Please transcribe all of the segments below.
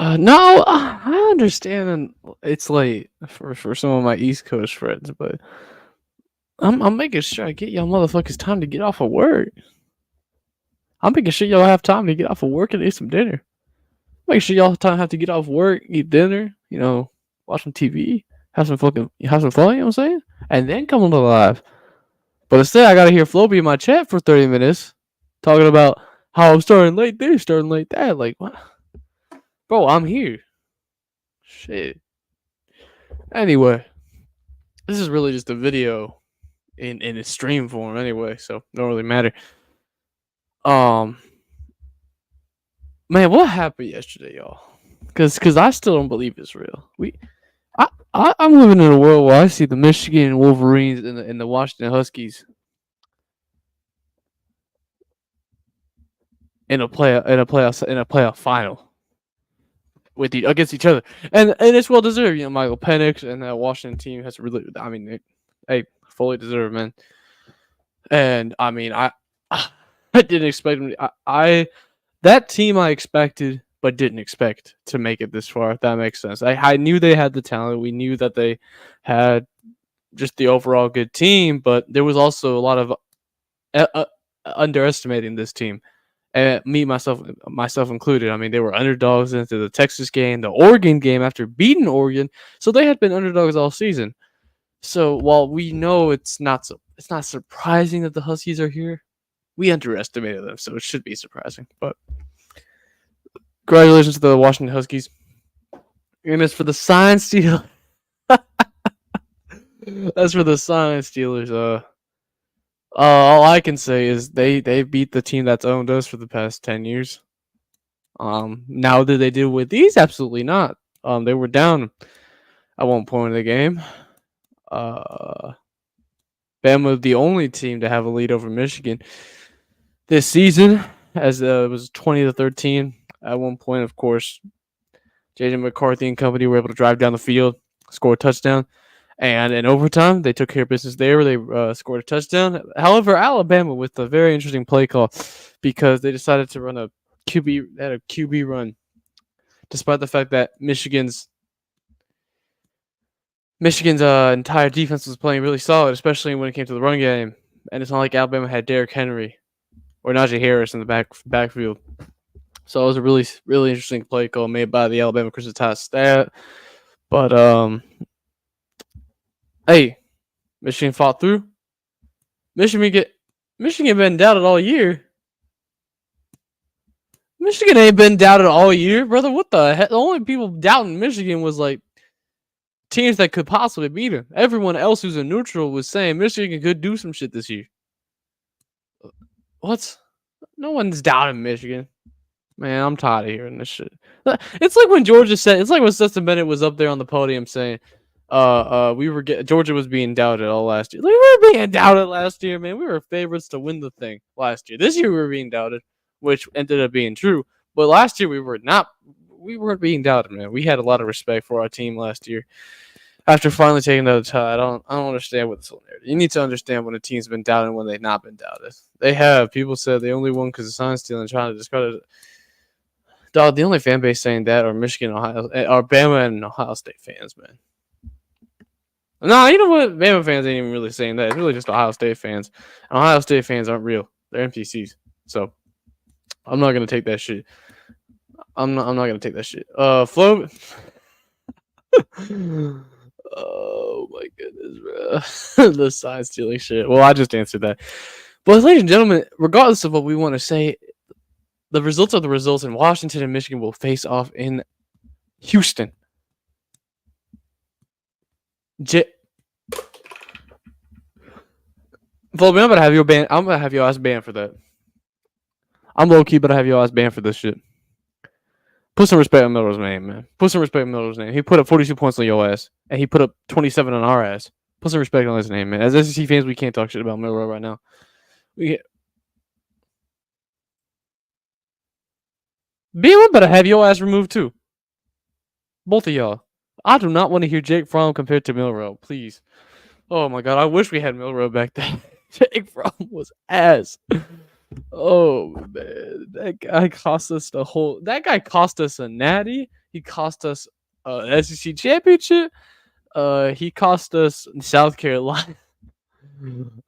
No, I understand and it's late for some of my East Coast friends, but I'm making sure I get y'all motherfuckers time to get off of work. I'm making sure y'all have time to get off of work and eat some dinner. Make sure y'all time have to get off work, eat dinner, watch some TV, have some fun, you know what I'm saying? And then come on the live. But instead I gotta hear Floby in my chat for 30 minutes talking about how I'm starting late this, starting late that. Like what? Bro, I'm here. Shit. Anyway, this is really just a video in its stream form anyway, so don't really matter. Um Man, what happened yesterday, y'all? Cause I still don't believe it's real. I'm living in a world where I see the Michigan Wolverines and the Washington Huskies in a playoff final against each other, and it's well deserved. Michael Penix and that Washington team has really. I mean, they fully deserved, man. And I mean, I didn't expect them. That team I expected, but didn't expect to make it this far. If that makes sense. I knew they had the talent. We knew that they had just the overall good team, but there was also a lot of underestimating this team. And me myself included. I mean, they were underdogs into the Texas game, the Oregon game after beating Oregon, so they had been underdogs all season. So while we know it's not surprising that the Huskies are here, we underestimated them, so it should be surprising. But congratulations to the Washington Huskies. And as for the Science Steelers, all I can say is they beat the team that's owned us for the past 10 years. Now did they do with these? Absolutely not. They were down at one point in the game. Bama was the only team to have a lead over Michigan this season, as it was 20-13 at one point. Of course, J.J. McCarthy and company were able to drive down the field, score a touchdown, and in overtime they took care of business there. They scored a touchdown. However, Alabama with a very interesting play call because they decided to run a QB run, despite the fact that Michigan's entire defense was playing really solid, especially when it came to the run game. And it's not like Alabama had Derrick Henry or Najee Harris in the backfield. So it was a really, really interesting play call made by the Alabama Christian Tide staff. But hey, Michigan fought through. Michigan been doubted all year. Michigan ain't been doubted all year, brother. What the heck? The only people doubting Michigan was like teams that could possibly beat them. Everyone else who's a neutral was saying Michigan could do some shit this year. What? No one's doubting Michigan. Man, I'm tired of hearing this shit. It's like when Georgia said. It's like when Stetson Bennett was up there on the podium saying, Georgia was being doubted all last year. Like, we were being doubted last year, man. We were favorites to win the thing last year. This year we were being doubted, which ended up being true. But last year we were not. We weren't being doubted, man. We had a lot of respect for our team last year. After finally taking the tie, I don't understand what this whole narrative. You need to understand when a team's been doubted and when they've not been doubted. They have. People said they only won because of sign stealing, trying to discredit it. Dog, the only fan base saying that are Michigan, Ohio, or Bama and Ohio State fans, man. No, you know what? Bama fans ain't even really saying that. It's really just Ohio State fans. And Ohio State fans aren't real. They're NPCs. So I'm not gonna take that shit. I'm not gonna take that shit. Flo. Oh my goodness, bro. The sign stealing shit. Well, I just answered that. But ladies and gentlemen, regardless of what we want to say, the results are the results, and Washington and Michigan will face off in Houston. I'm gonna have your banned. I'm gonna have your ass banned for that. I'm low key, but I have your ass banned for this shit. Put some respect on Miller's name, man. Put some respect on Miller's name. He put up 42 points on your ass, and he put up 27 on our ass. Put some respect on his name, man. As SEC fans, we can't talk shit about Miller right now. BM better have your ass removed too. Both of y'all. I do not want to hear Jake Fromm compared to Milrow, please. Oh my god, I wish we had Milrow back then. Jake Fromm was ass. Oh man, that guy cost us a natty. He cost us SEC championship. He cost us South Carolina.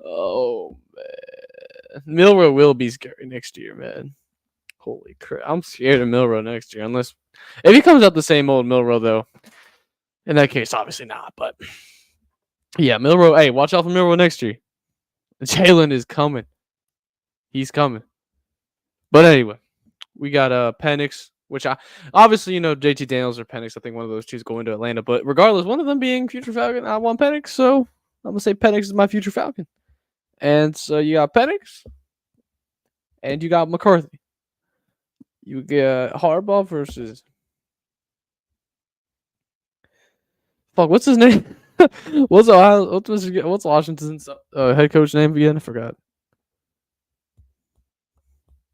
Oh man, Milrow will be scary next year, man. Holy crap, I'm scared of Milrow next year. Unless if he comes out the same old Milrow though, in that case, obviously not. But yeah, Milrow. Hey, watch out for Milrow next year. Jalen is coming. He's coming. But anyway, we got Penix, which I obviously JT Daniels or Penix. I think one of those two is going to Atlanta. But regardless, one of them being future Falcon, I want Penix, so I'm gonna say Penix is my future Falcon. And so you got Penix, and you got McCarthy. You get Harbaugh versus fuck. What's his name? What's Washington's head coach name again? I forgot.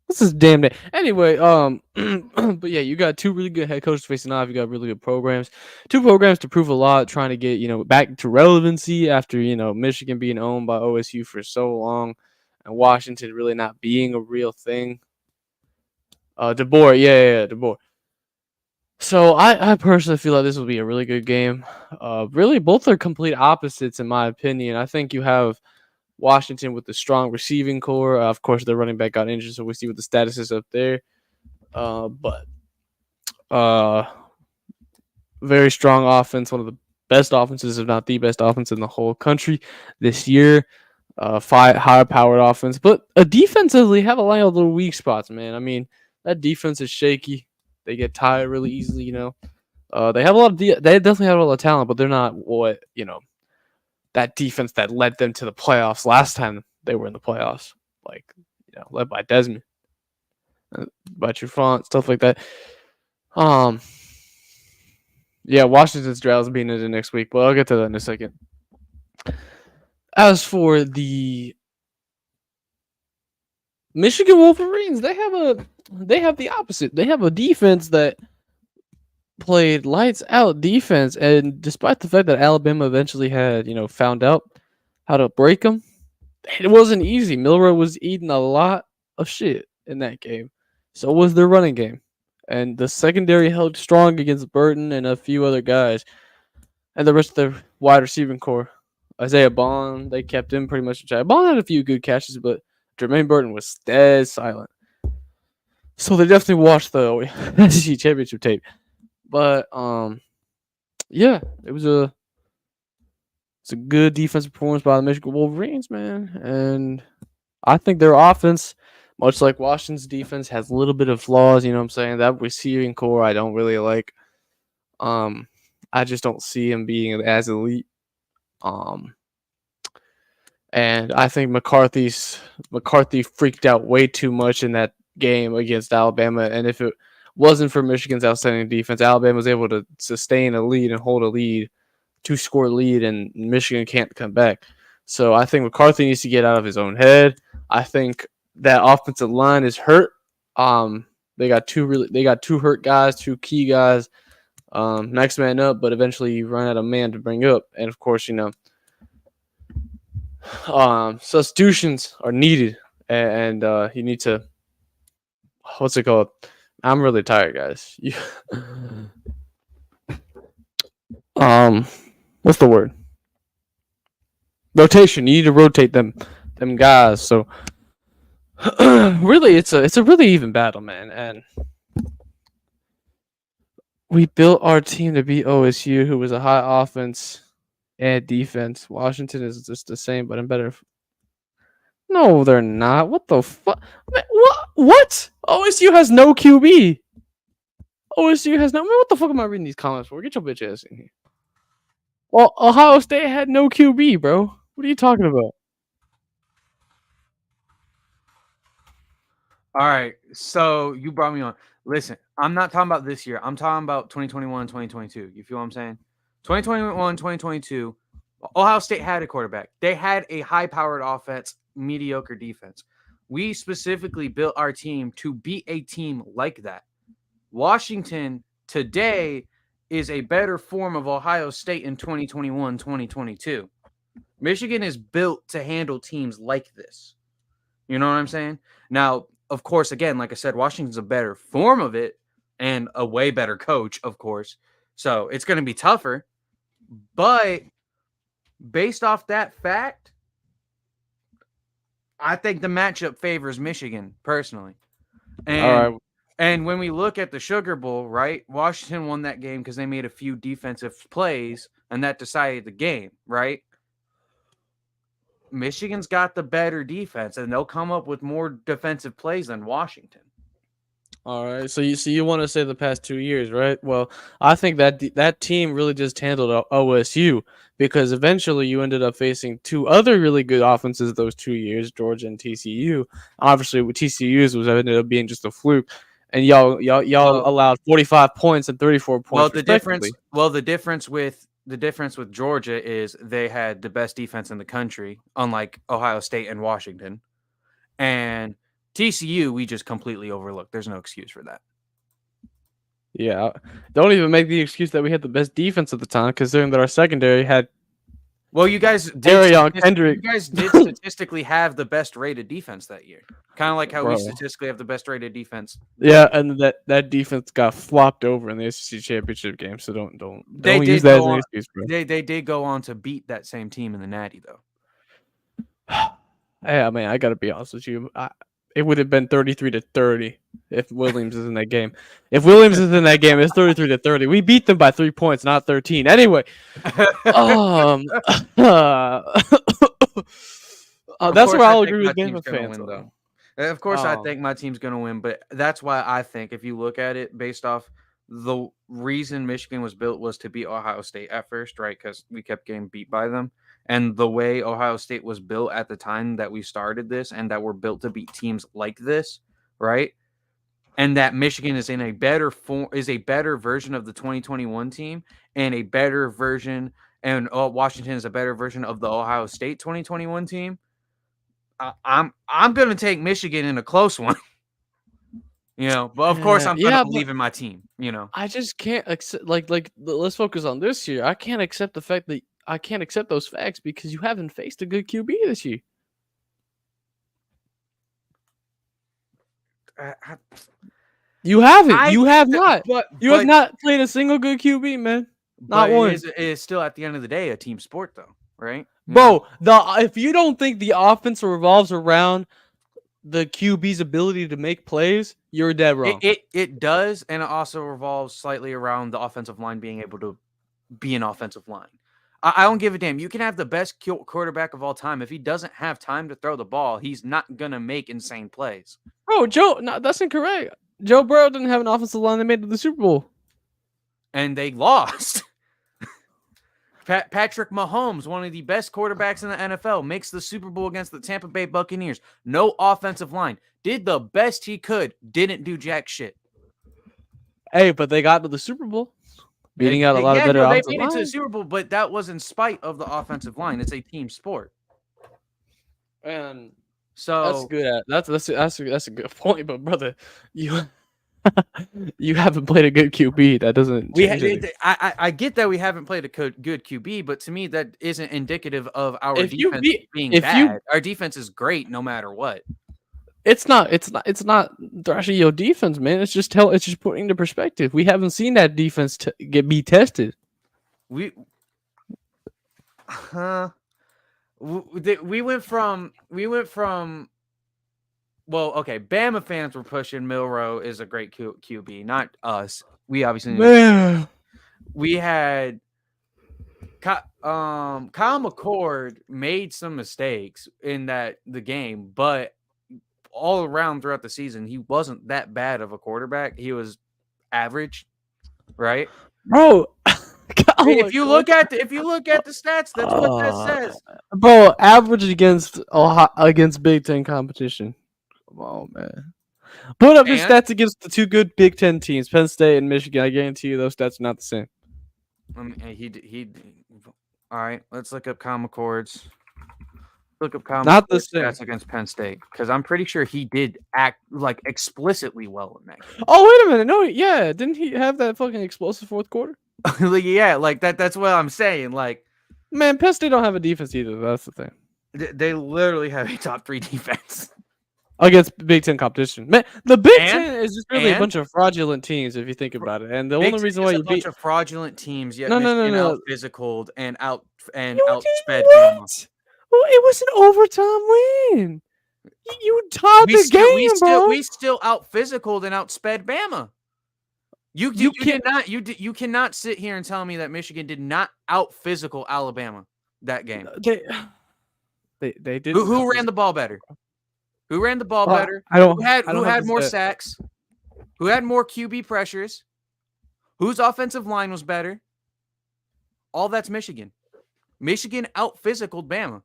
What's his damn name? Anyway, but yeah, you got two really good head coaches facing off. You got really good programs, two programs to prove a lot, trying to get back to relevancy after Michigan being owned by OSU for so long, and Washington really not being a real thing. DeBoer, yeah, DeBoer. So I personally feel like this will be a really good game. Really, both are complete opposites in my opinion. I think you have Washington with the strong receiving core. Of course, their running back got injured, so we see what the status is up there. But very strong offense, one of the best offenses, if not the best offense in the whole country this year. High powered offense, but defensively have a lot of little weak spots, man. I mean, that defense is shaky. They get tired really easily, They have a lot of they definitely have a lot of talent, but they're not what that defense that led them to the playoffs last time they were in the playoffs, like led by Desmond, by Trufant, stuff like that. Yeah, Washington's drought is being into next week, but I'll get to that in a second. As for the Michigan Wolverines, they have the opposite. They have a defense that played lights out defense, and despite the fact that Alabama eventually had found out how to break them, it wasn't easy. Milrow was eating a lot of shit in that game. So was their running game, and the secondary held strong against Burton and a few other guys, and the rest of the wide receiving core. Isaiah Bond, they kept him pretty much in check. Bond had a few good catches, but Jermaine Burton was dead silent. So they definitely watched the SEC championship tape. But yeah, it's a good defensive performance by the Michigan Wolverines, man. And I think their offense, much like Washington's defense, has a little bit of flaws. You know what I'm saying? That receiving core I don't really like. I just don't see him being as elite. And I think McCarthy freaked out way too much in that game against Alabama. And if it wasn't for Michigan's outstanding defense, Alabama was able to sustain a lead and hold a lead, 2-score lead, and Michigan can't come back. So I think McCarthy needs to get out of his own head. I think that offensive line is hurt. They got two hurt guys, two key guys. Next man up, but eventually you run out of man to bring up, and of course substitutions are needed, and you need to what's it called? I'm really tired, guys. What's the word? Rotation. You need to rotate them guys. So really, it's a really even battle, man. And we built our team to beat OSU, who was a high offense and defense. Washington is just the same, but I'm better. No, they're not. What the fuck? What? OSU has no QB. OSU has no. Man, what the fuck am I reading these comments for? Get your bitch ass in here. Well, Ohio State had no QB, bro. What are you talking about? All right, so you brought me on. Listen, I'm not talking about this year. I'm talking about 2021, 2022. You feel what I'm saying? 2021, 2022, Ohio State had a quarterback. They had a high-powered offense, mediocre defense. We specifically built our team to beat a team like that. Washington today is a better form of Ohio State in 2021, 2022. Michigan is built to handle teams like this. You know what I'm saying? Now, of course, again, like I said, Washington's a better form of it, and a way better coach, of course. So it's going to be tougher. But based off that fact, I think the matchup favors Michigan personally. All And right. and when we look at the Sugar Bowl, right? Washington won that game because they made a few defensive plays, and that decided the game, right? Michigan's got the better defense, and they'll come up with more defensive plays than Washington. All right, so you want to say the past 2 years, right? Well, I think that team really just handled OSU because eventually you ended up facing two other really good offenses those 2 years, Georgia and TCU. Obviously, with TCU's was ended up being just a fluke, and y'all Well, allowed 45 points and 34 well, points respectively. the difference with Georgia is they had the best defense in the country, unlike Ohio State and Washington. And TCU, we just completely overlooked. There's no excuse for that. Yeah, don't even make the excuse that we had the best defense at the time, considering that our secondary had Well, you guys Kendrick. did statistically have the best rated defense that year. Kind of like how we Bro. statistically have the best rated defense. Yeah, and that defense got flopped over in the SEC championship game. So don't They use did that go as an on. excuse, bro. They did go on to beat that same team in the Natty, though. Hey, I mean, I gotta be honest with you. It would have been 33-30 if Williams is in that game. If Williams is in that game, it's 33-30. We beat them by 3 points, not 13. Anyway, Of that's course, where I I'll think agree my with team's Bama gonna fans. win, Though. Of course, I think my team's going to win, but that's why I think if you look at it based off the reason Michigan was built was to beat Ohio State at first, right? Because we kept getting beat by them. And the way Ohio State was built at the time that we started this and that we're built to beat teams like this, right? And that Michigan is in a better form, is a better version of the 2021 team and a better version, and Washington is a better version of the Ohio State 2021 team. I'm gonna take Michigan in a close one, But of course, I'm gonna believe in my team, I just can't accept let's focus on this year. I can't accept the fact that I can't accept those facts because you haven't faced a good QB this year. You haven't. You have not. You have not played a single good QB, man. Not one. It is still at the end of the day a team sport, though, right? Bro, if you don't think the offense revolves around the QB's ability to make plays, you're dead wrong. It does, and it also revolves slightly around the offensive line being able to be an offensive line. I don't give a damn. You can have the best quarterback of all time. If he doesn't have time to throw the ball, he's not gonna make insane plays. Bro, that's incorrect. Joe Burrow didn't have an offensive line that made it to the Super Bowl. And they lost. Patrick Mahomes, one of the best quarterbacks in the NFL, makes the Super Bowl against the Tampa Bay Buccaneers. No offensive line. Did the best he could. Didn't do jack shit. Hey, but they got to the Super Bowl. Beating out a lot of better offensive line. They made it to the Super Bowl, but that was in spite of the offensive line. It's a team sport. And so that's good. That's a good point. But brother, you haven't played a good QB. That doesn't. I get that we haven't played a good QB, but to me that isn't indicative of our defense being bad. Our defense is great no matter what. It's not thrashing your defense, man. It's just putting into perspective. We haven't seen that defense be tested. We went from well, okay, Bama fans were pushing Milroe is a great QB, not us. We obviously man. We had Kyle McCord made some mistakes in the game, but all around throughout the season, he wasn't that bad of a quarterback. He was average, right? Bro, if you look at the stats, that's what that says. Bro, average against Big Ten competition. Come on, man. Put up your stats against the two good Big Ten teams, Penn State and Michigan. I guarantee you those stats are not the same. All right, let's look up Kyle McCord's. Look up Kyle not McCord's the same stats against Penn State because I'm pretty sure he did act like explicitly well in that game. Oh, wait a minute. No, yeah. Didn't he have that fucking explosive fourth quarter? Yeah, like that's what I'm saying. Like, man, Penn State don't have a defense either. That's the thing. They literally have a top 3 defense. against Big Ten competition. Man, the Big And Ten is just really a and bunch of fraudulent teams if you think about it. And the Big only Ten reason why is a you bunch beat of fraudulent teams, yet no no no Michigan out no physicaled and you did outsped Bama. what? Well, it was an overtime win. You tied the game, bro. We still out physicaled and outsped Bama. You You did can't. not you cannot sit here and tell me that Michigan did not out physical Alabama that game. They they didn't. Who ran the ball better? Who ran the ball better? I don't. I Who don't have had to more say. sacks? Who had more QB pressures? Whose offensive line was better? All that's Michigan. Michigan out physicaled Bama.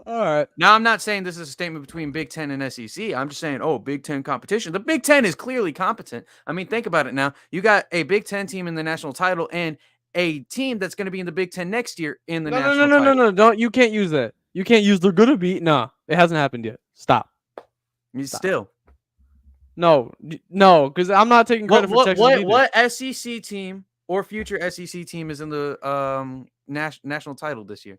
All right. Now, I'm not saying this is a statement between Big Ten and SEC. I'm just saying, oh, Big Ten competition. The Big Ten is clearly competent. I mean, think about it now. You got a Big Ten team in the national title and a team that's going to be in the Big Ten next year in the No, no, no, national no, no, title. no. Don't. You can't use that. You can't use they're gonna beat. Nah, it hasn't happened yet. Stop. Still. No, no, because I'm not taking credit for Texas either. What SEC team or future SEC team is in the national title this year?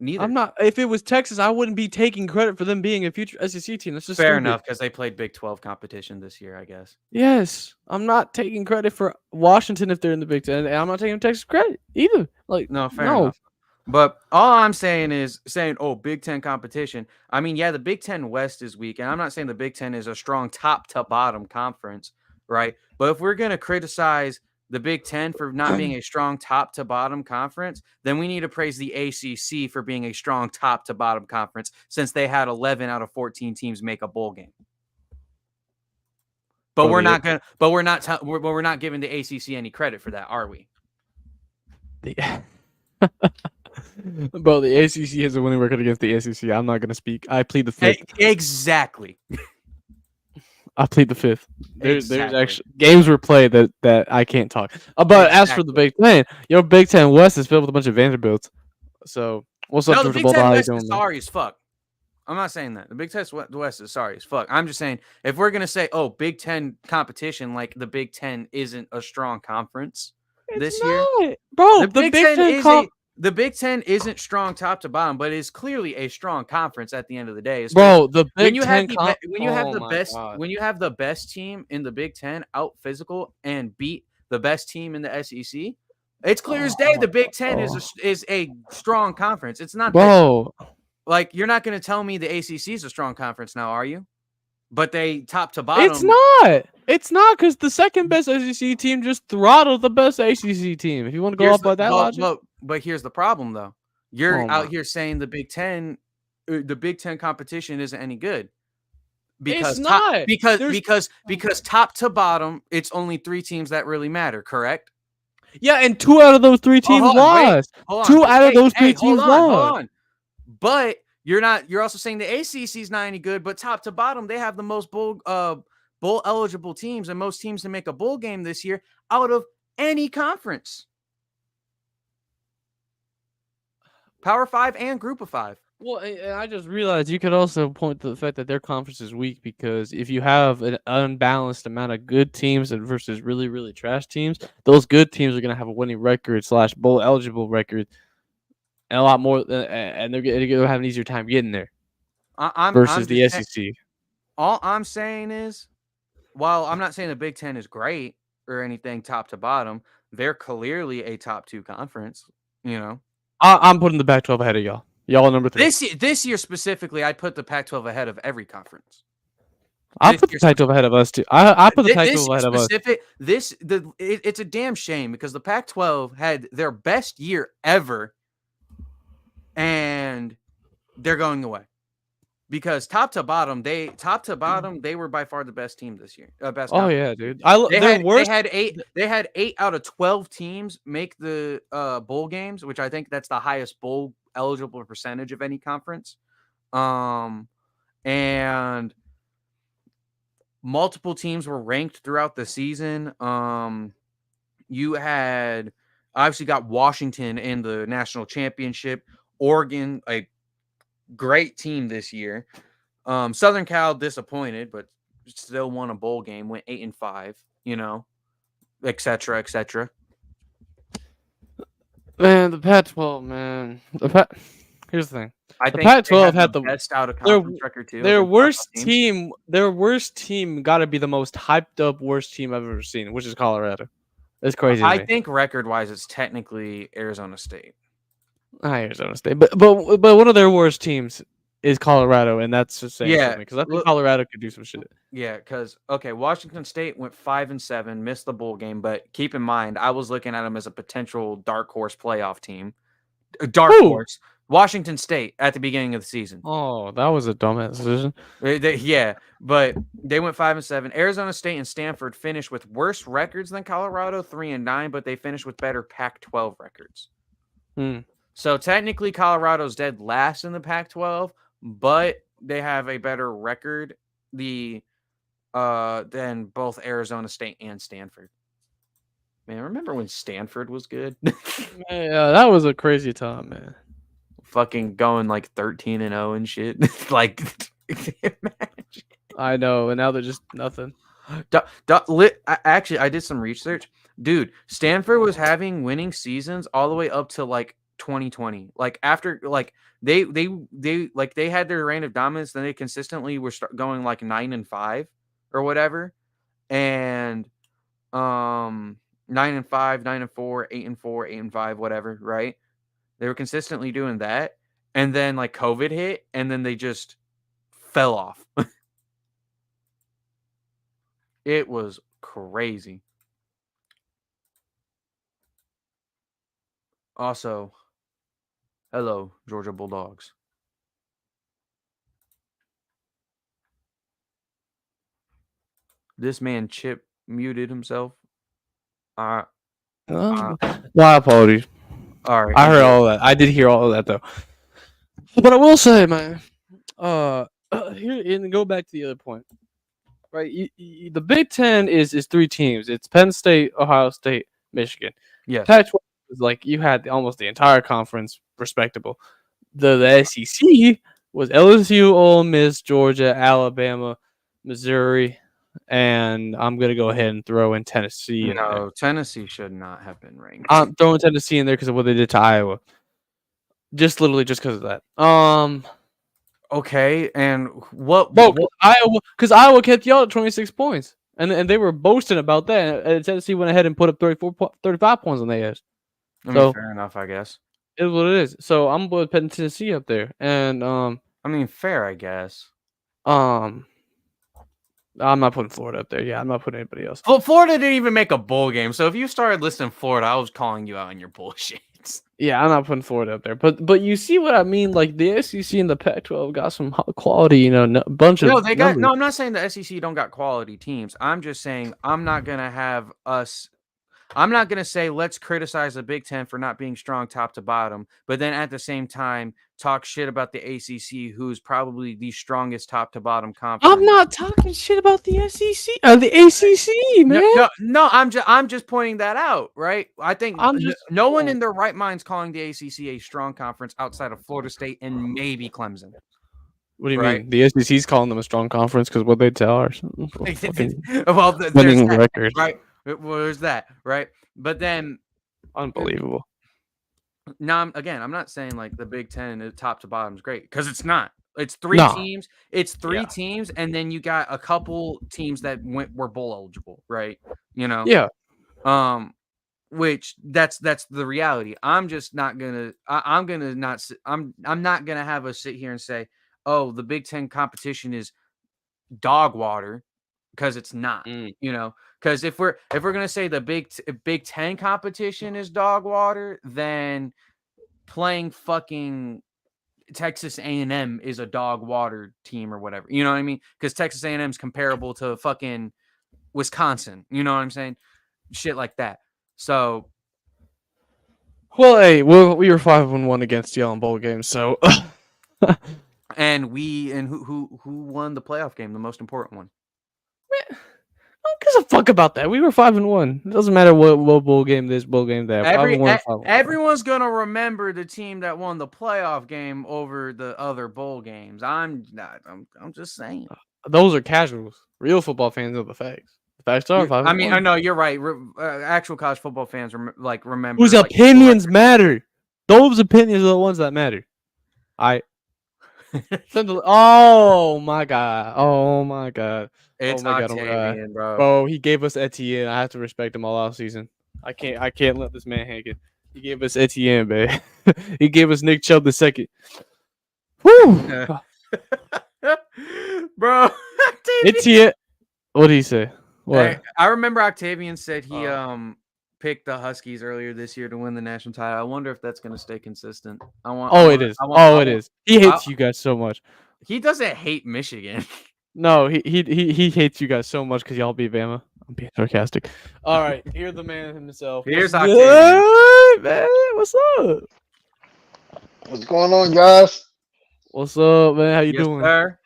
Neither. I'm not. If it was Texas, I wouldn't be taking credit for them being a future SEC team. That's just fair stupid. enough because they played Big 12 competition this year, I guess. Yes, I'm not taking credit for Washington if they're in the Big Ten, and I'm not taking Texas credit either. Like, no, fair enough. But all I'm saying is oh, Big Ten competition. I mean, yeah, the Big Ten West is weak, and I'm not saying the Big Ten is a strong top to bottom conference, right? But if we're gonna criticize the Big Ten for not being a strong top to bottom conference, then we need to praise the ACC for being a strong top to bottom conference since they had 11 out of 14 teams make a bowl game. But we're not giving the ACC any credit for that, are we? Bro, the ACC has a winning record against the ACC. I'm not gonna speak. I plead the fifth. Exactly. I plead the fifth. There's Exactly. actually games were played that I can't talk. But as for the Big Ten, Big Ten West is filled with a bunch of Vanderbilts. So what's up, No, the Georgia Big Ten Bulldog? West is sorry as fuck. I'm not saying that. The Big Ten West is sorry as fuck. I'm just saying if we're gonna say, oh, Big Ten competition, like the Big Ten isn't a strong conference this year, bro. The Big Ten isn't strong top to bottom, but it's clearly a strong conference at the end of the day. Bro, the Big Ten when you have the best team in the Big Ten out physical and beat the best team in the SEC, it's clear as day the Big Ten is a strong conference. It's not, bro. Like, you're not going to tell me the ACC is a strong conference now, are you? But they top to bottom. It's not. It's not because the second best SEC team just throttled the best ACC team. If you want to go off by that logic. But here's the problem, though. You're out here saying the Big Ten competition isn't any good. Because it's not. Because top to bottom, it's only 3 teams that really matter, correct? Yeah, and 2 out of those 3 teams lost. 2 out of those 3 teams lost. Hold on. But you're also saying the ACC is not any good, but top to bottom, they have the most bowl eligible teams and most teams to make a bowl game this year out of any conference. Power 5 and Group of 5. Well, and I just realized you could also point to the fact that their conference is weak because if you have an unbalanced amount of good teams versus really, really trash teams, those good teams are going to have a winning record / bowl eligible record and a lot more, and they're going to have an easier time getting there versus the SEC. All I'm saying is, while I'm not saying the Big Ten is great or anything top to bottom, they're clearly a top 2 conference, I'm putting the Pac-12 ahead of y'all. Y'all are number 3. This year specifically, I'd put the Pac-12 ahead of every conference. I put the Pac-12 ahead of us too. I put the Pac-12 ahead of us. It's a damn shame because the Pac-12 had their best year ever, and they're going away because top to bottom, they were by far the best team this year. Best. Oh yeah, dude. They had 8 out of 12 teams make the bowl games, which I think that's the highest bowl eligible percentage of any conference. And multiple teams were ranked throughout the season. You had obviously got Washington in the national championship, Oregon, a great team this year. Southern Cal disappointed, but still won a bowl game, went 8-5, et cetera, et cetera. Man, the Pac-12, man. Here's the thing: I the think they Pac-12 have the had best out of their conference record too their against top worst teams. team. Their worst team got to be the most hyped up worst team I've ever seen, which is Colorado. It's crazy to I me. think record wise, it's technically Arizona State. Arizona State, but one of their worst teams is Colorado, and that's just saying Yeah, something because I think Colorado could do some shit. yeah, because okay, Washington State went 5-7, missed the bowl game, but keep in mind, I was looking at them as a potential dark horse playoff team. Dark Who? horse, Washington State at the beginning of the season. Oh, that was a dumbass decision. Yeah, but they went 5-7. Arizona State and Stanford finished with worse records than Colorado, 3-9, but they finished with better Pac-12 records. Hmm. So technically, Colorado's dead last in the Pac-12, but they have a better record than both Arizona State and Stanford. Man, remember when Stanford was good? Yeah, that was a crazy time, man. Fucking going like 13-0 and shit. Like, imagine. I know, and now they're just nothing. Actually, I did some research. Dude, Stanford was having winning seasons all the way up to like 2020. Like after like they had their reign of dominance, then they consistently were going like 9-5 or whatever. And 9-5, 9-4, 8-4, 8-5, whatever, right? They were consistently doing that. And then like COVID hit, and then they just fell off. It was crazy. Also, hello, Georgia Bulldogs. This man Chip muted himself. My apologies. All right. I heard all of that. I did hear all of that though. But I will say, man, here and go back to the other point. Right, the Big Ten is three teams. It's Penn State, Ohio State, Michigan. Yes. Pac-12 is like you had almost the entire conference respectable. The SEC was LSU, Ole Miss, Georgia, Alabama, Missouri, and I'm gonna go ahead and throw in Tennessee in there. No, Tennessee should not have been ranked. I'm throwing Tennessee in there because of what they did to Iowa. Just literally just because of that. Okay, and what? Because Iowa kept y'all at 26 points, and they were boasting about that. And Tennessee went ahead and put up 35 points on their ass. I mean, fair enough, I guess. It is what it is. So I'm putting Tennessee up there, and I mean, fair, I guess. I'm not putting Florida up there. Yeah, I'm not putting anybody else. Well, Florida didn't even make a bowl game, so if you started listing Florida, I was calling you out on your bullshit. Yeah, I'm not putting Florida up there, but you see what I mean? Like the SEC and the Pac-12 got some quality, bunch of. No, they got. numbers. No, I'm not saying the SEC don't got quality teams. I'm just saying I'm not gonna have us. I'm not gonna say let's criticize the Big Ten for not being strong top to bottom, but then at the same time talk shit about the ACC, who's probably the strongest top to bottom conference. I'm not talking shit about the SEC, the ACC, man. No, I'm just pointing that out, right? I think no one in their right mind is calling the ACC a strong conference outside of Florida State and maybe Clemson. What do you mean? The SEC's calling them a strong conference because what they tell us. Well, winning record, right? Well, there's that, right? But then, unbelievable. Now, again, I'm not saying like the Big Ten top to bottom is great because it's not. It's three teams. It's three teams, and then you got a couple teams that were bowl eligible, right? Yeah. Which that's the reality. I'm just not gonna. I'm not gonna have us sit here and say, oh, the Big Ten competition is dog water, because it's not. Because if we're gonna say the Big Ten competition is dog water, then playing fucking Texas A&M is a dog water team or whatever. You know what I mean? Because Texas A&M is comparable to fucking Wisconsin. You know what I'm saying? Shit like that. So, well, hey, we were 5-1 against y'all in bowl games, so. and who won the playoff game, the most important one? Who gives a fuck about that? We were 5-1. It doesn't matter what bowl game this, bowl game that. Everyone's gonna remember the team that won the playoff game over the other bowl games. I'm just saying. Those are casuals. Real football fans know the facts. The facts are 5-1. I mean, I know you're right. Actual college football fans remember. Whose opinions matter. Those opinions are the ones that matter. I send the. Oh my god. Oh my god. Oh It's my god. Oh my god. Octavian, bro. Bro, he gave us Etienne. I have to respect him all off season. I can't let this man hang it. He gave us Etienne, babe. He gave us Nick Chubb the second. Whew. Bro, Octavian. Etienne. What did he say? What? I remember Octavian said he Oh. picked the Huskies earlier this year to win the national title. I wonder if that's going to stay consistent. It is. It is. He hates you guys so much. He doesn't hate Michigan. No, he hates you guys so much because y'all beat Bama. I'm being sarcastic. All right, here's the man himself. Here's What's Octavian. good, man? What's up? What's going on, guys? What's up, man? How you Yes, doing? sir.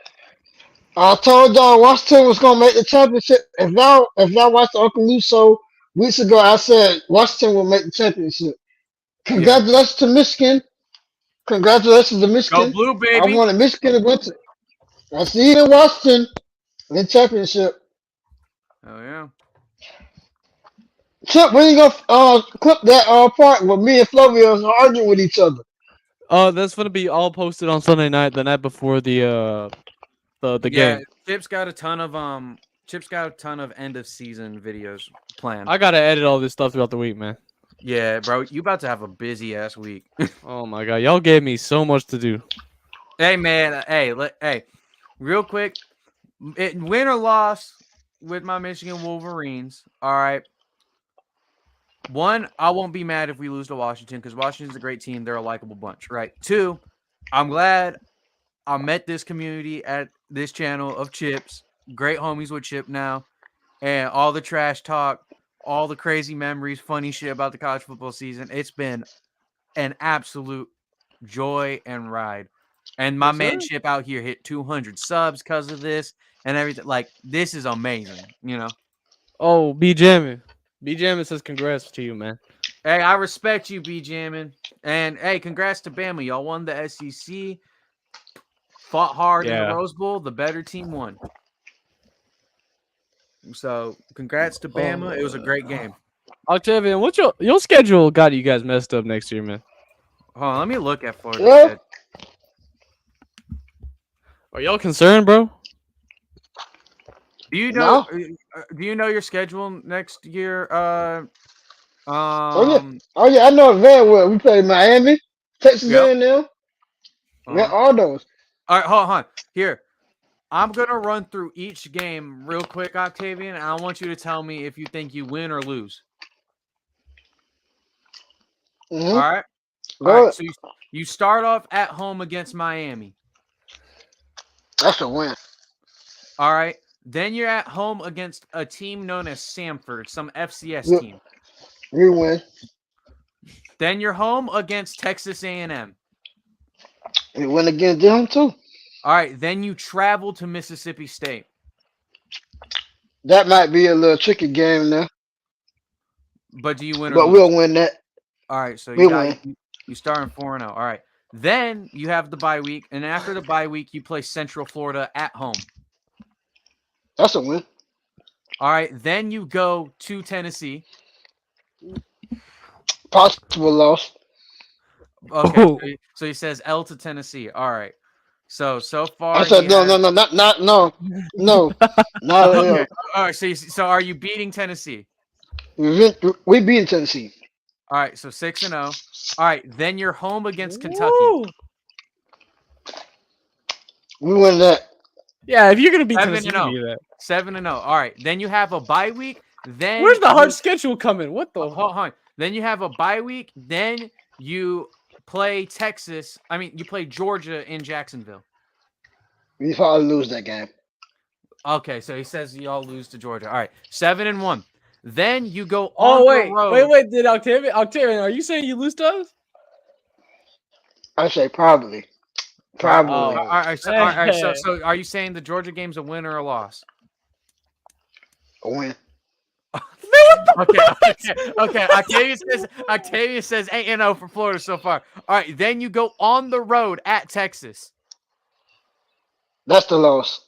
I told y'all Washington was gonna make the championship. If y'all watched Uncle Luso weeks ago, I said Washington will make the championship. Congratulations to Michigan. Congratulations to Go Michigan. blue, I baby. wanted Michigan to win. I see you in Washington in the championship. Oh yeah. Chip, when you gonna clip that part where me and Flavio was arguing with each other? That's gonna be all posted on Sunday night, the night before the game. Chip's got a ton of end of season videos planned. I gotta edit all this stuff throughout the week, man. Yeah, bro, you about to have a busy ass week. Oh my god, y'all gave me so much to do. Hey man, hey, real quick, win or loss with my Michigan Wolverines. All right. One, I won't be mad if we lose to Washington because Washington's a great team. They're a likable bunch, right? Two, I'm glad I met this community at this channel of Chips. Great homies with Chip now. And all the trash talk, all the crazy memories, funny shit about the college football season. It's been an absolute joy and ride. And my Yes, man sir. Chip out here hit 200 subs because of this and everything. Like, this is amazing, you know? Oh, B Jammin. B Jammin says congrats to you, man. Hey, I respect you, B Jammin. And hey, congrats to Bama. Y'all won the SEC. Fought hard in the Rose Bowl. The better team won. So, congrats to Bama. It was a great game. Octavian, what's your schedule got you guys messed up next year, man? Hold on, let me look at Florida Yeah. State. Are y'all concerned, bro? Do you know your schedule next year? Oh yeah, I know it very well. We played Miami, Texas A&M. We got all those. All right, hold on. Here, I'm gonna run through each game real quick, Octavian, and I want you to tell me if you think you win or lose. Mm-hmm. All right. All right. So you start off at home against Miami. That's a win. All right. Then you're at home against a team known as Samford, some FCS team. You win. Then you're home against Texas A&M. You win against them too. All right. Then you travel to Mississippi State. That might be a little tricky game now. But do you win or But lose? we'll win that. All right. So win. You start in 4-0. All right. Then you have the bye week, and after the bye week, you play Central Florida at home. That's a win. All right. Then you go to Tennessee. Possible loss. Okay. So he says L to Tennessee. All right. So far. I said no, not no. Okay. All right. So are you beating Tennessee? We beat Tennessee. All right. So 6-0. All right. Then you're home against Kentucky. Woo! We win that. Yeah, if you're gonna beat Tennessee, you can do that. 7-0. All right. Then you have a bye week. Then where's the hard schedule coming? What the? Hold on. Then you have a bye week. Then you play Texas. I mean, you play Georgia in Jacksonville. We probably lose that game. Okay, so he says y'all lose to Georgia. All right, 7-1. Then you go on the road. Wait. Did Octavian? Are you saying you lose to us? I say probably. Probably. All right. So are you saying the Georgia game's a win or a loss? A win. Okay. Octavian says 8-0 for Florida so far. All right, then you go on the road at Texas. That's the loss.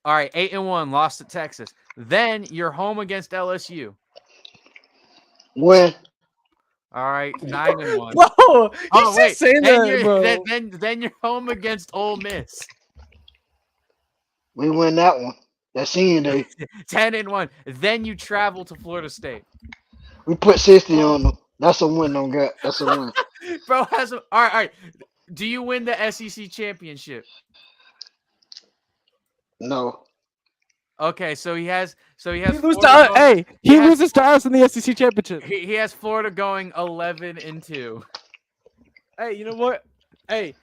All right, 8-1, lost to Texas. Then you're home against LSU. Win. All right, 9-1. Bro, he's Oh just wait, saying then that, you're bro. then you're home against Ole Miss. We win that one. That senior day. 10-1. Then you travel to Florida State. We put 60 on them. That's a win, don't get. That's a win. Bro has a, all right. Do you win the SEC championship? No. Okay, so he has He loses to Florida us. going- Hey, he loses to us in the SEC championship. he has Florida going 11-2. Hey, you know what? Hey,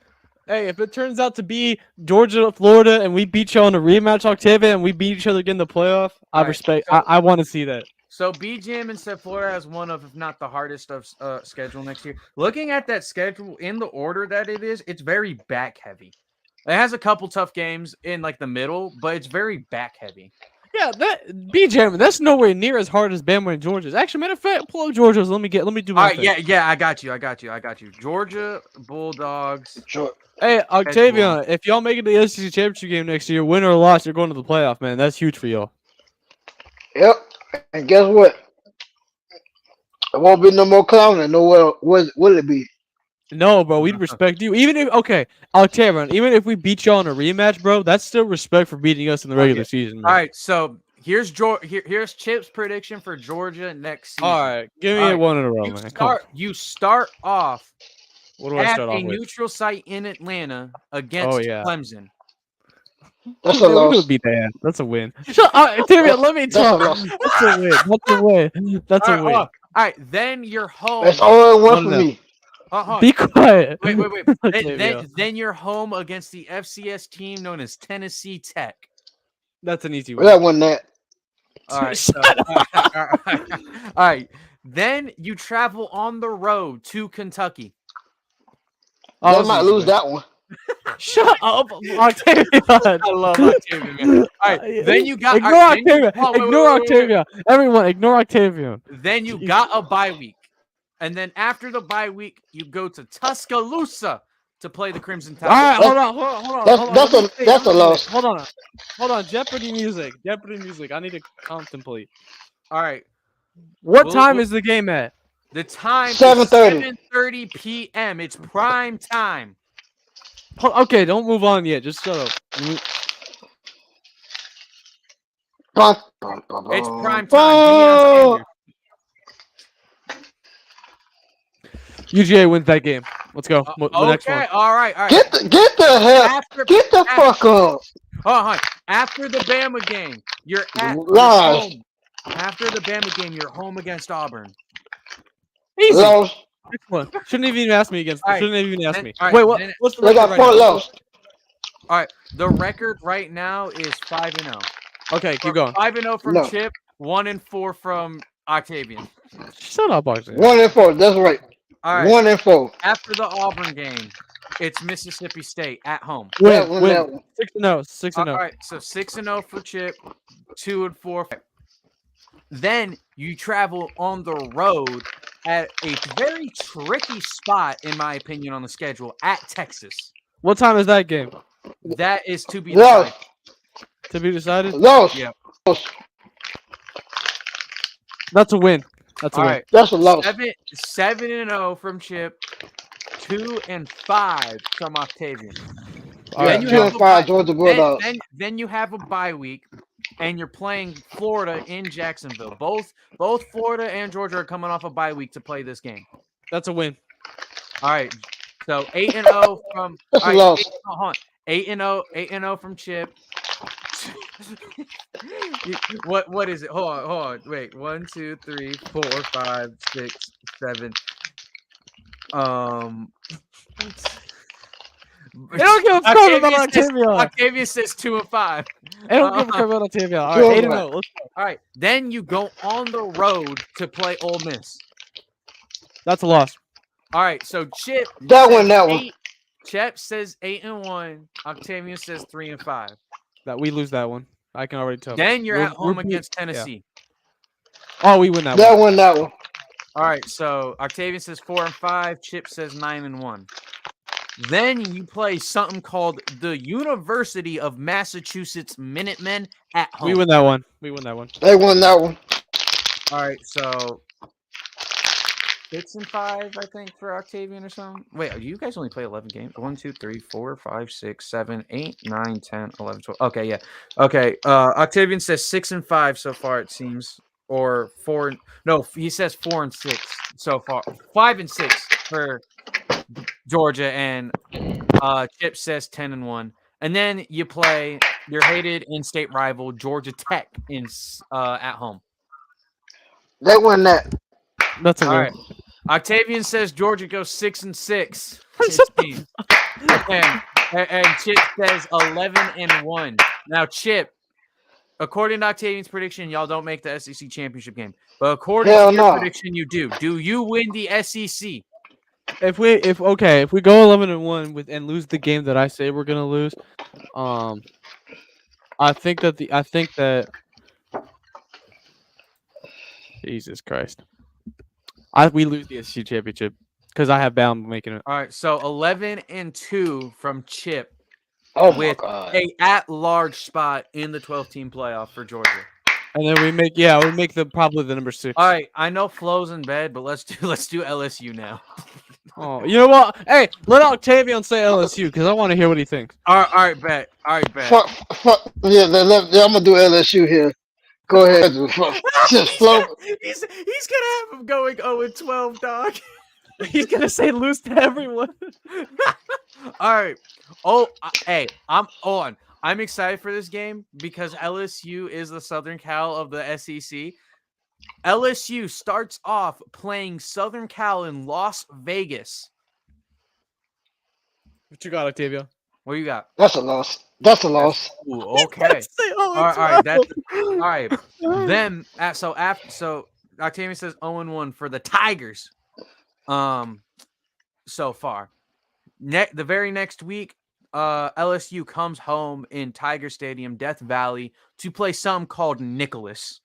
if it turns out to be Georgia, Florida, and we beat you on a rematch, Octavia, and we beat each other again in the playoff, I Alright, respect. so- I want to see that. So BGM said Florida has one of, if not the hardest of schedule next year. Looking at that schedule in the order that it is, it's very back heavy. It has a couple tough games in like the middle, but it's very back heavy. Yeah, that BJ, that's nowhere near as hard as Bama and Georgia's. Actually, matter of fact, pull up Georgia's. Let me do All my right, thing. yeah, I got you. Georgia Bulldogs. Sure. Hey, Octavia, if y'all make it to the SEC championship game next year, win or loss, you're going to the playoff, man. That's huge for y'all. Yep. And guess what? It won't be no more clowning. Nowhere. What will it be? No, bro, we'd respect you. Even if Octavia, even if we beat y'all in a rematch, bro, that's still respect for beating us in the regular season. Man. All right, so here's here's Chip's prediction for Georgia next season. All right, give me All right, one in a row, man. You start off What do I at start a off with? neutral site in Atlanta against Clemson. That's a Yeah, we're loss. gonna beat that. That's a win. Shut up, Octavia. Let me That's a talk. loss. That's a win. That's a win. That's a win. All right, then you're home. That's all it went No, for no. me. Be quiet. Wait. Octavia. then you're home against the FCS team known as Tennessee Tech. That's an easy Well, win. that won that. All right. Shut All right. Then you travel on the road to Kentucky. Oh, They that's might an easy lose win. that one. Shut up, Octavia. I love Octavia, man. All right. Then you got ignore all right, Octavia. Ignore wait. Octavia. Everyone, ignore Octavia. Then you got a bye week. And then after the bye week, you go to Tuscaloosa to play the Crimson Tide. All right, hold on. That's a loss. Hold on. Jeopardy music. I need to contemplate. All right. What time is the game at? The time 7:30. is 7:30 p.m. It's prime time. Okay, don't move on yet. Just shut up. It's prime time. UGA wins that game. Let's go. The next one. All right. Get the hell. Get the fuck up. Hold on. After the Bama game, you're at Lies. home. After the Bama game, you're home against Auburn. Easy. Loss. Next one. Shouldn't have even asked me against. All right, Shouldn't have even asked me. all right, Wait, what? then- What's the They record got right point now? loss. All right. The record right now is 5-0. Okay, keep going. 5-0 from No. Chip, 1-4 from Octavian. Shut up, Octavia. 1-4. That's right. All right. 1-4. After the Auburn game, it's Mississippi State at home. That one. 6-0. 6-0. All right, so 6-0 for Chip, 2-4. Then you travel on the road at a very tricky spot, in my opinion, on the schedule at Texas. What time is that game? That is to be Loss. decided. To be decided? Loss. Yeah. That's a win. That's a All win. right, That's a loss. 7-0 from Chip, 2-5 from Octavian. All Yeah, right. you 2-5 Georgia Bulldogs. Then you have a bye week, and you're playing Florida in Jacksonville. Both Florida and Georgia are coming off a bye week to play this game. That's a win. All right, so 8-0 from. That's a all right, loss. hold on. 8-0 from Chip. What is it? Hold on. Wait. 1, 2, 3, 4, 5, 6, 7. They don't give a fuck about Octavia. Octavia says 2-5. They don't give a fuck about Octavia. All Sure, right, 8-0. man. Let's go. All right, then you go on the road to play Ole Miss. That's a loss. All right, so Chip. That says one. Chip says 8-1. Octavian says 3-5. That we lose that one. I can already tell. Then you're We're- at home we're- against Tennessee. Oh, we win that That one. one. All right, so Octavian says 4-5. Chip says 9-1. Then you play something called the University of Massachusetts Minutemen at home. We win that one. They won that one. All right, so 6-5, I think, for Octavian or something. Wait, you guys only play 11 games? 1, 2, 3, 4, 5, 6, 7, 8, 9, 10, 11, 12. Okay, yeah. Okay. Octavian says 6-5 so far, it seems. Or 4. No, he says 4-6 so far. 5-6 for Georgia, and Chip says 10-1. And then you play your hated in-state rival Georgia Tech at home. They win that. That's a All win. right. Octavian says Georgia goes 6-6. His team. And Chip says 11-1. Now, Chip, according to Octavian's prediction, y'all don't make the SEC championship game. But according Hell to your no. prediction, you do. Do you win the SEC? If we go 11-1 and lose the game that I say we're gonna lose, I think that Jesus Christ, we lose the SEC championship because I have Bama making it. All right, so 11-2 from Chip Oh my with god. a at-large spot in the 12-team playoff for Georgia. And then we make probably the number 6. All right, I know Flo's in bed, but let's do LSU now. Oh, you know what? Hey, let Octavian say LSU because I want to hear what he thinks. All right, bet. Fuck. Yeah, I'm gonna do LSU here. Go ahead. Just flow. He's gonna have him going 0-12, dog. He's gonna say lose to everyone. All right. Oh, hey, I'm on. I'm excited for this game because LSU is the Southern Cal of the SEC. LSU starts off playing Southern Cal in Las Vegas. What you got, Octavia? What you got? That's a loss. That's a loss. Ooh, okay. All right. That's all right. Then so Octavian says 0-1 for the Tigers. So far. The very next week, LSU comes home in Tiger Stadium, Death Valley, to play something called Nicholas.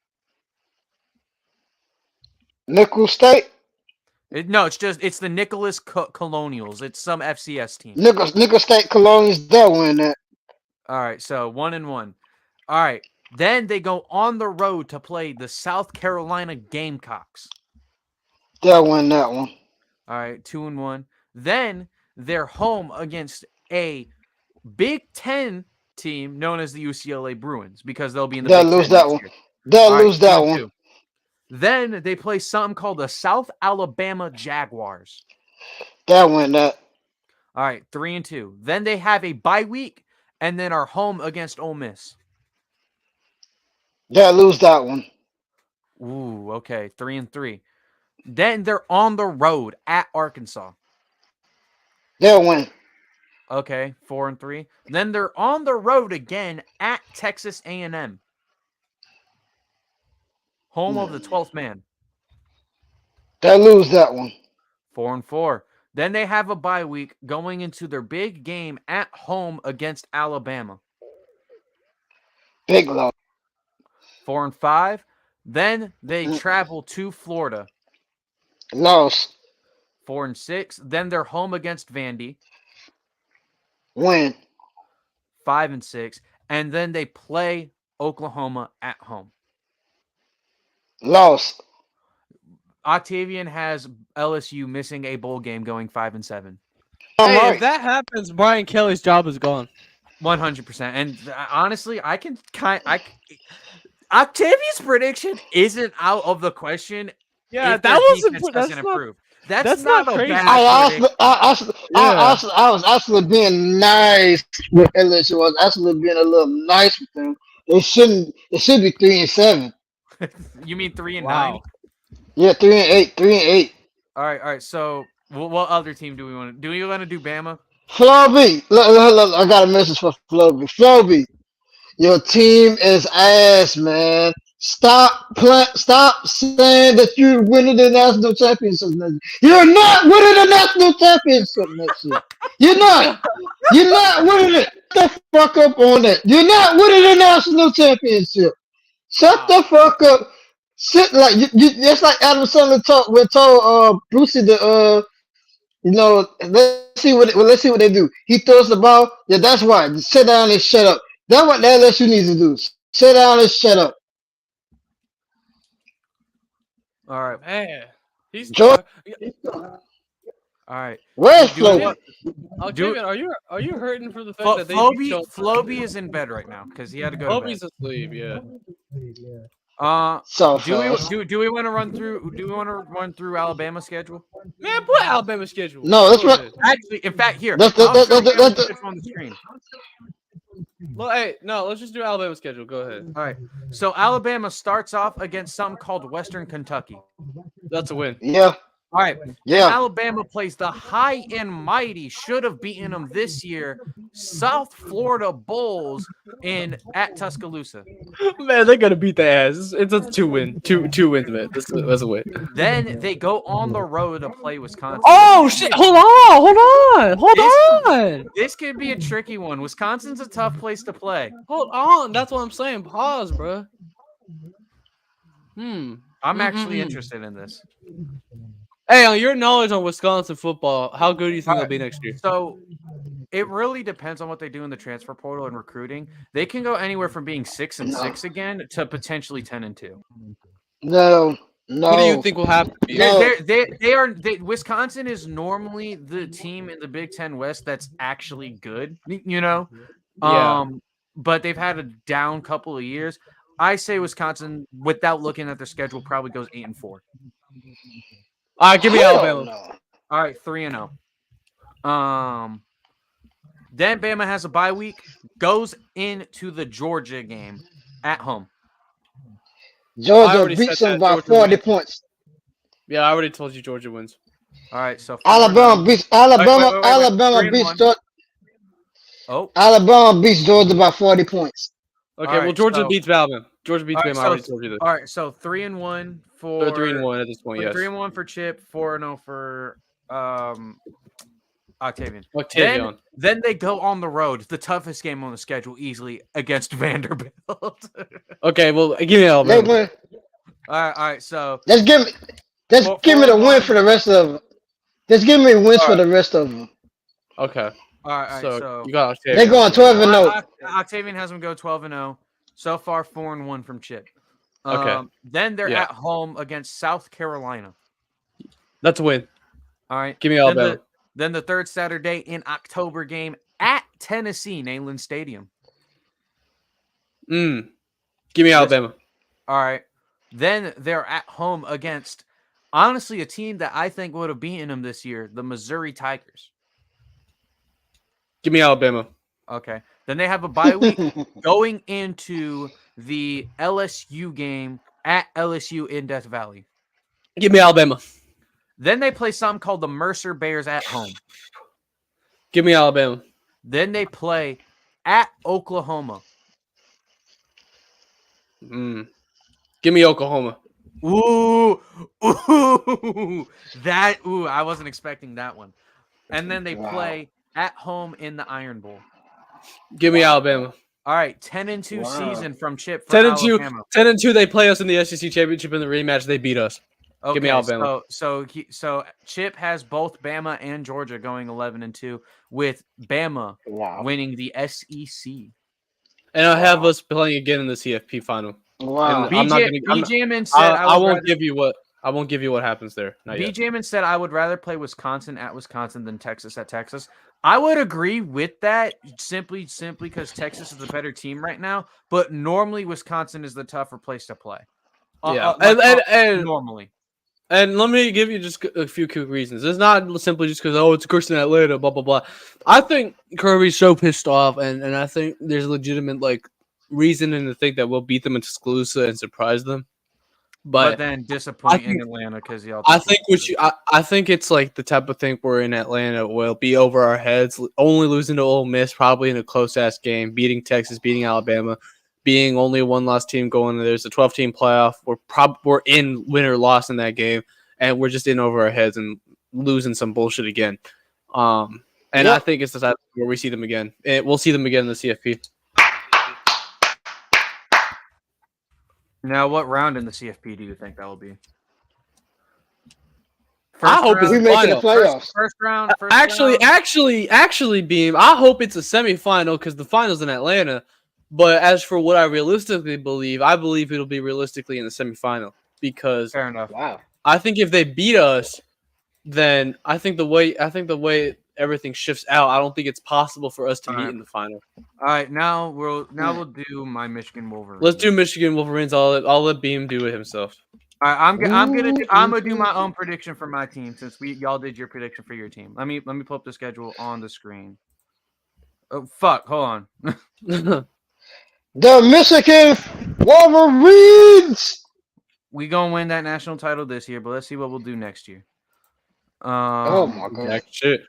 Nickel State. It's the Nicholas Colonials. It's some FCS team. Nickel State Colonials. They'll win that. All right, so 1-1. All right, then they go on the road to play the South Carolina Gamecocks. They'll win that one. All right, 2-1. Then they're home against a Big Ten team known as the UCLA Bruins because they'll be in the They'll Big lose Ten that next one. year. They'll All lose that 2-2. one. Then they play something called the South Alabama Jaguars. They'll win that. All right, 3-2. Then they have a bye week and then are home against Ole Miss. They'll lose that one. Ooh, okay, 3-3. Then they're on the road at Arkansas. They'll win. Okay, 4-3. Then they're on the road again at Texas A&M. Home of the 12th man. They'll lose that one. 4-4. Then they have a bye week going into their big game at home against Alabama. Big loss. 4-5. Then they travel to Florida. Loss. 4-6. Then they're home against Vandy. Win. 5-6. And then they play Oklahoma at home. Loss. Octavian has LSU missing a bowl game going 5-7. Hey, Right. if that happens, Brian Kelly's job is gone. 100%. And honestly, Octavian's prediction isn't out of the question. Yeah, if that their wasn't. defense That's doesn't not. improve. That's that's not not a crazy. bad prediction. I was actually being nice with LSU. I was actually being a little nice with them. It should be 3-7. You mean 3-9? Wow. Yeah, 3-8. 3-8. All right. So, what other team do we want to? Do we want to do Bama? Floby, look, I got a message for Floby. Floby, your team is ass, man. Stop saying that you're winning the national championship next year. You're not winning the national championship next year. You're not. You're not winning it. Shut the fuck up on that. You're not winning the national championship. Shut the fuck up. Sit like you just like Adam Sandler told Brucey let's see what they do. He throws the ball. Yeah, that's why. Just sit down and shut up. That's what the LSU needs to do. Sit down and shut up. All right. Man. He's Georgia. All right. Where's Do it. Flo? Octavian, are you hurting for the fact that they beat y'all? Floby is in bed right now because he had to go to bed. Floby's asleep. Yeah. So Do fast. we want to run through? Do we want to run through Alabama's schedule? Man, put Alabama schedule. No, let's Go run. ahead. Actually, in fact, here Let's- I'll let's- show let's- you let's- the schedule on the screen. Well, hey, no, let's just do Alabama schedule. Go ahead. All right. So Alabama starts off against something called Western Kentucky. That's a win. Yeah, All right. Then yeah. Alabama plays the high and mighty, should have beaten them this year, South Florida Bulls at Tuscaloosa. Man, they're gonna beat the ass. It's a 2-win. Two wins, man. That's a win. Then they go on the road to play Wisconsin. Oh shit! Hold on. This could be a tricky one. Wisconsin's a tough place to play. Hold on. That's what I'm saying. Pause, bro. I'm actually interested in this. Hey, on your knowledge on Wisconsin football, how good do you think they'll be next year? So it really depends on what they do in the transfer portal and recruiting. They can go anywhere from being 6-6 again to potentially 10-2. No. What do you think will happen? No. Wisconsin is normally the team in the Big Ten West that's actually good, you know? Yeah. But they've had a down couple of years. I say Wisconsin, without looking at their schedule, probably goes 8-4. All right, give me Hell Alabama. no. All right, 3-0. Then Bama has a bye week, goes into the Georgia game at home. I Georgia already beats said them that. by Georgia 40 wins. points. Yeah, I already told you Georgia wins. All right, so 4-0. Alabama beats Alabama. Wait. Alabama beats 3-1. Georgia. Oh, Alabama beats Georgia by 40 points. Okay, All well right, Georgia so- beats Alabama. Georgia beats All right, Bama. I so- already told you this. all right. So 3-1 for They're 3-1 at this point. Yes. 3-1 for Chip, 4-0 for Octavian. Octavian. Then they go on the road, the toughest game on the schedule, easily against Vanderbilt. all Okay, well give me They Alabama. win. right. So Just give me the 4-1. win for the rest of them. Just give me wins for the rest of them. Okay. all right. So you got Octavian. They going 12-0. Octavian has them go 12-0. So far, 4-1 from Chip. Okay. Then they're Yeah. at home against South Carolina. That's a win. All right. Give me Alabama. Then the third Saturday in October game at Tennessee, Neyland Stadium. Give me Alabama. All right. Then they're at home against, honestly, a team that I think would have beaten them this year, the Missouri Tigers. Give me Alabama. Okay. Then they have a bye week going into the LSU game at LSU in Death Valley. Give me Alabama. Then they play something called the Mercer Bears at home. Give me Alabama. Then they play at Oklahoma. Give me Oklahoma. Ooh, I wasn't expecting that one. And then they play at home in the Iron Bowl. Give me Alabama. All right, 10-2 season from Chip. For 10-2. Alabama. 10-2. They play us in the SEC championship in the rematch. They beat us. Okay, Give me Alabama. So Chip has both Bama and Georgia going 11-2, with Bama winning the SEC. And I have us playing again in the CFP final. Wow. And I'm not gonna- I'm- BJman said I won't give you what happens there. Not yet. BJman said I would rather play Wisconsin at Wisconsin than Texas at Texas. I would agree with that simply because Texas is the better team right now. But normally Wisconsin is the tougher place to play. Yeah, and normally. And let me give you just a few quick reasons. It's not simply just because, it's Christian Atlanta, blah, blah, blah. I think Kirby's so pissed off, and I think there's legitimate, reasoning to think that we'll beat them in Tuscaloosa and surprise them. But then disappoint in Atlanta because I think it's like the type of thing where in Atlanta we'll be over our heads, only losing to Ole Miss, probably in a close-ass game, beating Texas, beating Alabama, being only a one-loss team going. There's a 12-team playoff. We're in win or loss in that game, and we're just in over our heads and losing some bullshit again. I think it's the type where we see them again. We'll see them again in the CFP. Now, what round in the CFP do you think that will be? I hope it's we make it the playoffs. First round. Actually, Beam, I hope it's a semifinal because the final's in Atlanta. But as for what I realistically believe, I believe it'll be realistically in the semifinal because Fair enough. Wow. I think if they beat us, then I think the way everything shifts out, I don't think it's possible for us to meet Alright. in the final. All right, now we'll do my Michigan Wolverines. Let's do Michigan Wolverines. I'll let Beam do it himself. All right, I'm gonna do my Ooh. own prediction for my team since y'all did your prediction for your team. Let me pull up the schedule on the screen. Oh fuck! Hold on. The Michigan Wolverines. We gonna win that national title this year, but let's see what we'll do next year. Oh my god. Jack shit.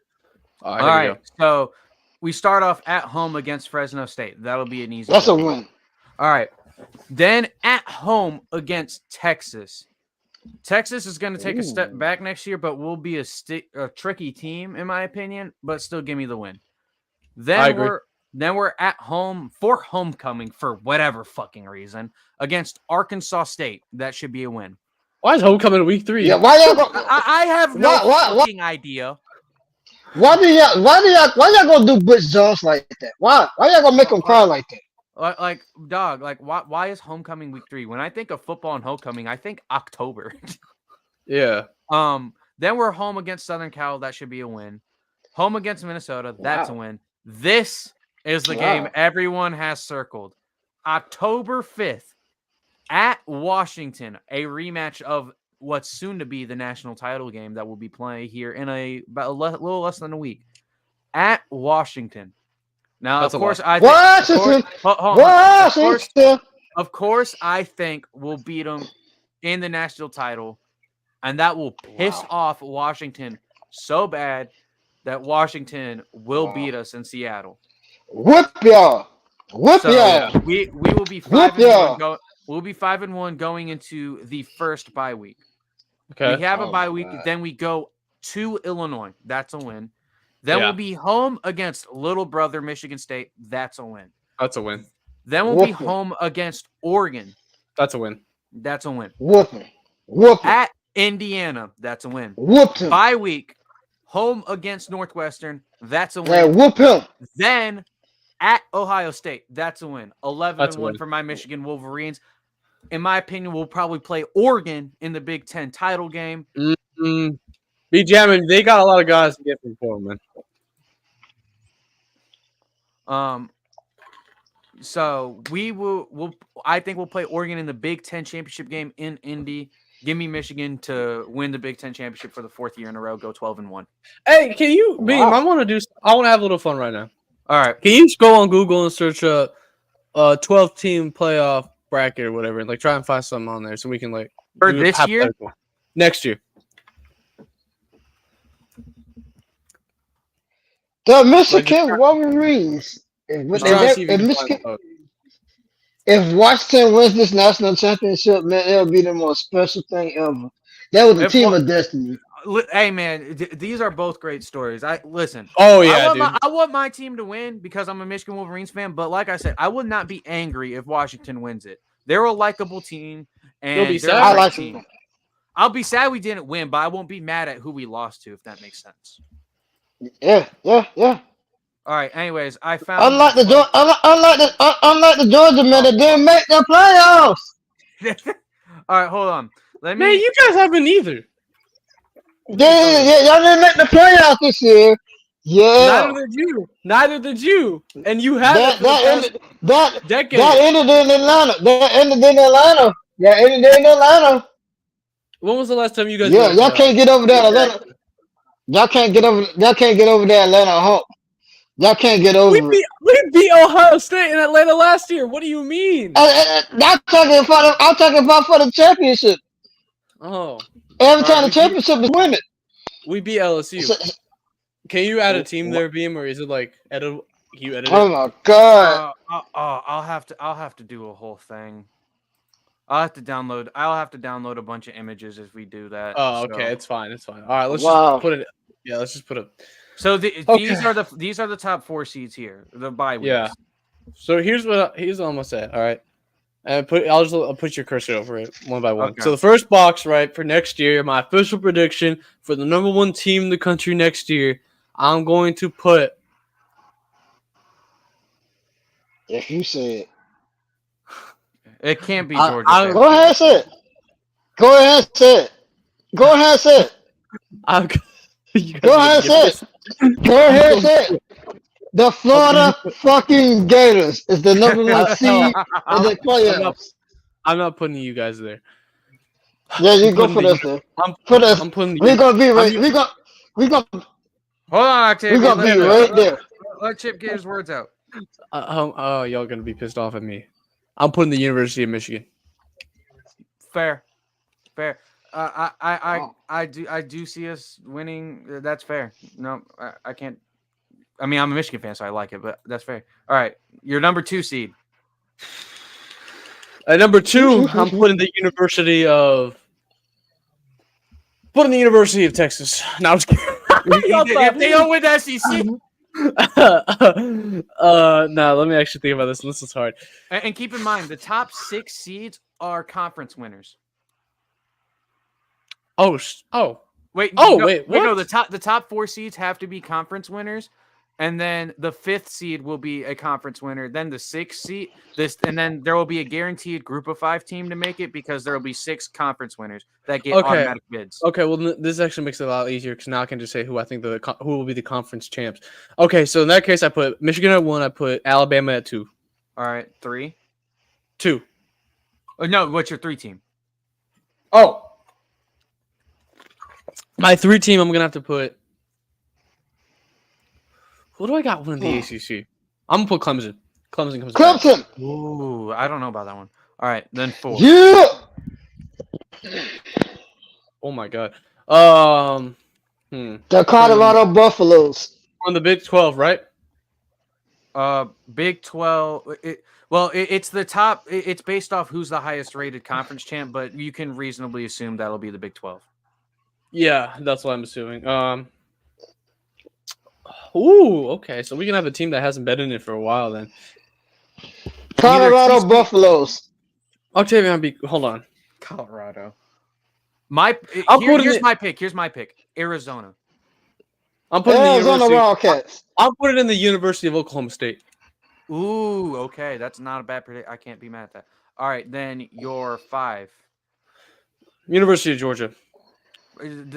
All All right, here we right, so we start off at home against Fresno State. That'll be an easy. That's a game. win. All right, then at home against Texas. Texas is going to take a step Ooh. back next year, but will be a tricky team in my opinion. But still, give me the win. I agree. Then we're at home for homecoming for whatever fucking reason against Arkansas State. That should be a win. Why is homecoming week 3? Yeah, why y'all go? I have no Why- fucking idea. Why y'all gonna do Butch Jones like that? Why y'all gonna make him cry like that? Like dog, like why is homecoming week 3? When I think of football and homecoming, I think October. Yeah. Then we're home against Southern Cal. That should be a win. Home against Minnesota. That's a Wow. win. This is the game Wow. everyone has circled. October 5th at Washington, a rematch of what's soon to be the national title game that will be playing here in about a little less than a week at Washington. Now, That's of a course, lot. I think, Washington. hold on. Washington. Of course, I think we'll beat them in the national title, and that will piss Wow. off Washington so bad that Washington will Wow. beat us in Seattle. Whoop y'all. Whoop So y'all. we will be Whoop 5-1. y'all. We'll be 5-1 going into the first bye week. Okay. We have a Oh bye my week, God. then we go to Illinois. That's a win. Then Yeah. we'll be home against little brother Michigan State. That's a win. That's a win. Then we'll be Whooping. home against Oregon. That's a win. That's a win. Whooping. Whooping. At Indiana, that's a win. Whooped him. Bye week, home against Northwestern, that's a Yeah, win. whoop him. Then at Ohio State, that's a win. 11-1 That's a win. for my Michigan Wolverines. In my opinion, we'll probably play Oregon in the Big Ten title game. Be jamming. They got a lot of guys to get from Foreman. So I think we'll play Oregon in the Big Ten championship game in Indy. Give me Michigan to win the Big Ten championship for the 4th year in a row. Go 12-1. Hey, can you, Beam? Wow. I want to have a little fun right now. All right. Can you just go on Google and search 12-team playoff bracket or whatever, and like try and find something on there so we can like For do a this year? hypothetical. Next year. The Michigan Wolverines. Just trying to see if you If can Michigan, find if Washington wins this national championship, man, it'll be the most special thing ever. That was a If team Wa- of destiny. Hey man, these are both great stories. Listen. Oh yeah, dude. I want my team to win because I'm a Michigan Wolverines fan. But like I said, I would not be angry if Washington wins it. They're a likable team, and You'll be they're sad. a I great like team. them. I'll be sad we didn't win, but I won't be mad at who we lost to, if that makes sense. Yeah. All right. Anyways, I found. Unlike the Georgia men that didn't make the playoffs. All right, hold on. Let me. Man, you guys haven't either. Yeah, y'all didn't make the playoffs this year. Yeah. Neither did you. And you haven't. That ended in Atlanta. When was the last time you guys? Yeah, made the y'all playoffs? can't get over that Atlanta. Y'all can't get over that Atlanta hump. Y'all can't get over it. We beat Ohio State in Atlanta last year. What do you mean? I'm talking about for the championship. Oh, Every time the championship is winning. we beat LSU. So- Can you add a team there, Beam, or is it like edit? You edit Oh it? my god. I'll have to do a whole thing. I'll have to download a bunch of images if we do that. Oh, okay, so. it's fine. All right, let's Wow. just put it. Yeah, let's just put it. So Okay. these are the top 4 seeds here. The bye weeks. Yeah. So here's what I'm gonna say. All right, and I'll put your cursor over it one by one. Okay. So the first box, right, for next year, my official prediction for the number 1 team in the country next year, I'm going to put. If you say it. It can't be I- Georgia. I- Tech. Go ahead and say it. Go ahead, and say it. I'm, you guys Go are ahead, gonna get say this. it. Go ahead, and say it. The Florida fucking Gators is the number one seed in the playoffs. I'm not putting you guys there. Yeah, you I'm go putting for the. this then. I'm, For this, I'm putting the. we gonna be I'm, right. We gonna Hold on, Octavia. be Let, right there. let Chip get his words out. oh, y'all gonna be pissed off at me. I'm putting the University of Michigan. Fair. I do see us winning. That's fair. No, I can't. I mean, I'm a Michigan fan, so I like it, but that's fair. All right, your number 2 seed. At number 2, I'm putting the University of Texas. No, I'm just kidding. If they don't win the SEC, no, let me actually think about this. This is hard. and keep in mind the top 6 seeds are conference winners. Wait, Wait, what? no, the top 4 seeds have to be conference winners, and then the 5th seed will be a conference winner. Then the 6th seed, and then there will be a guaranteed group of 5 team to make it because there will be 6 conference winners that get automatic bids. Okay, well, this actually makes it a lot easier because now I can just say who I think who will be the conference champs. Okay, so in that case, I put Michigan at 1. I put Alabama at 2. All right, 3. 2. Oh, no, what's your 3 team? Oh, my 3 team. I'm gonna have to put. Who do I got winning the ACC? I'm gonna put Clemson. Clemson comes back. Clemson. Ooh, I don't know about that one. All right, then 4. Yeah. Oh my god. The Colorado Buffaloes. On the Big 12, right? Big 12. It's the top. It's based off who's the highest rated conference champ, but you can reasonably assume that'll be the Big 12. Yeah, that's what I'm assuming. Ooh, okay. So we can have a team that hasn't been in it for a while then. Colorado Buffaloes. Octavian, hold on. Colorado. Here's my pick. Arizona. I'm putting Arizona Wildcats. I'm putting it in the University of Oklahoma State. Ooh, okay. That's not a bad prediction. I can't be mad at that. All right, then your 5. University of Georgia.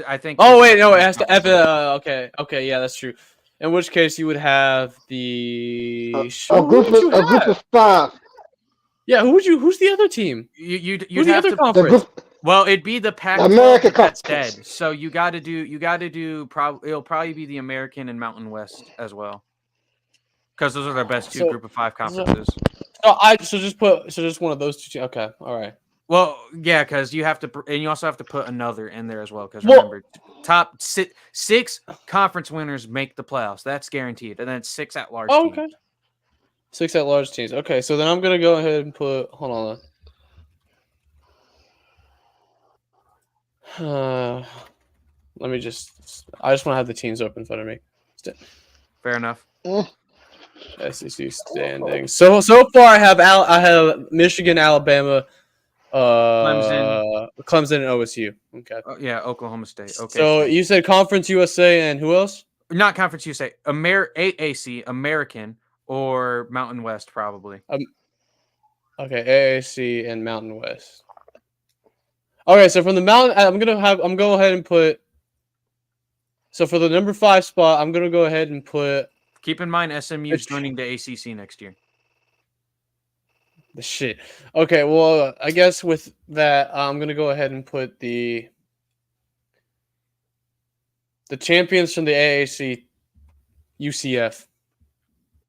I think. Oh wait, no, it has to. Okay, yeah, that's true. In which case, you would have the a group of 5. Yeah, who's the other team? You'd who's the have other to. conference? Well, it'd be the Pac-12 America that's Conference. dead. So you got to do. It'll probably be the American and Mountain West as well, because those are their best 2 group of 5 conferences. So just one of those 2 teams. Okay, all right. Well, yeah, because you have to, and you also have to put another in there as well. Because remember, top 6 conference winners make the playoffs. That's guaranteed, and then 6 at large. Oh, okay. 6 at large teams. Okay, so then I'm gonna go ahead and put. Hold on. Let me just. I just want to have the teams open in front of me. Fair enough. SEC standings. So far, I have Michigan, Alabama, Clemson, and OSU. Okay. Yeah, Oklahoma State. Okay. So you said Conference USA and who else? Not Conference USA. AAC, American, or Mountain West, probably. Okay, AAC and Mountain West. Okay, so from the Mountain, I'm gonna go ahead and put. So for the number 5 spot, I'm gonna go ahead and put. Keep in mind, SMU's joining the ACC next year. The shit. Okay, well, I guess with that, I'm gonna go ahead and put the champions from the AAC, UCF.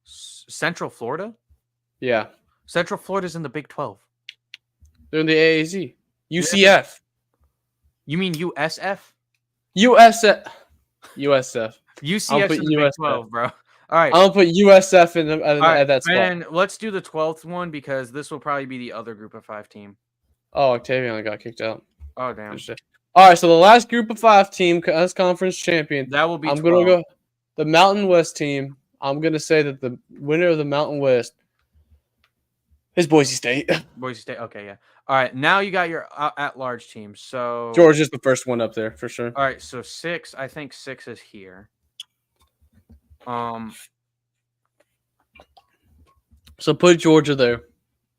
Central Florida? Yeah. Central Florida's in the Big 12. They're in the AAC. UCF. You mean USF? USF. UCF's in the Big 12, bro. All right. I'll put USF at that spot. And let's do the 12th one because this will probably be the other group of 5 team. Oh, Octavian got kicked out. Oh, damn. All right, so the last group of 5 team as conference champion. That will be I'm going to go the Mountain West team. I'm going to say that the winner of the Mountain West is Boise State. Boise State. Okay, yeah. All right, now you got your at-large team. So Georgia's the first one up there for sure. All right, so 6. I think 6 is here. So put Georgia there.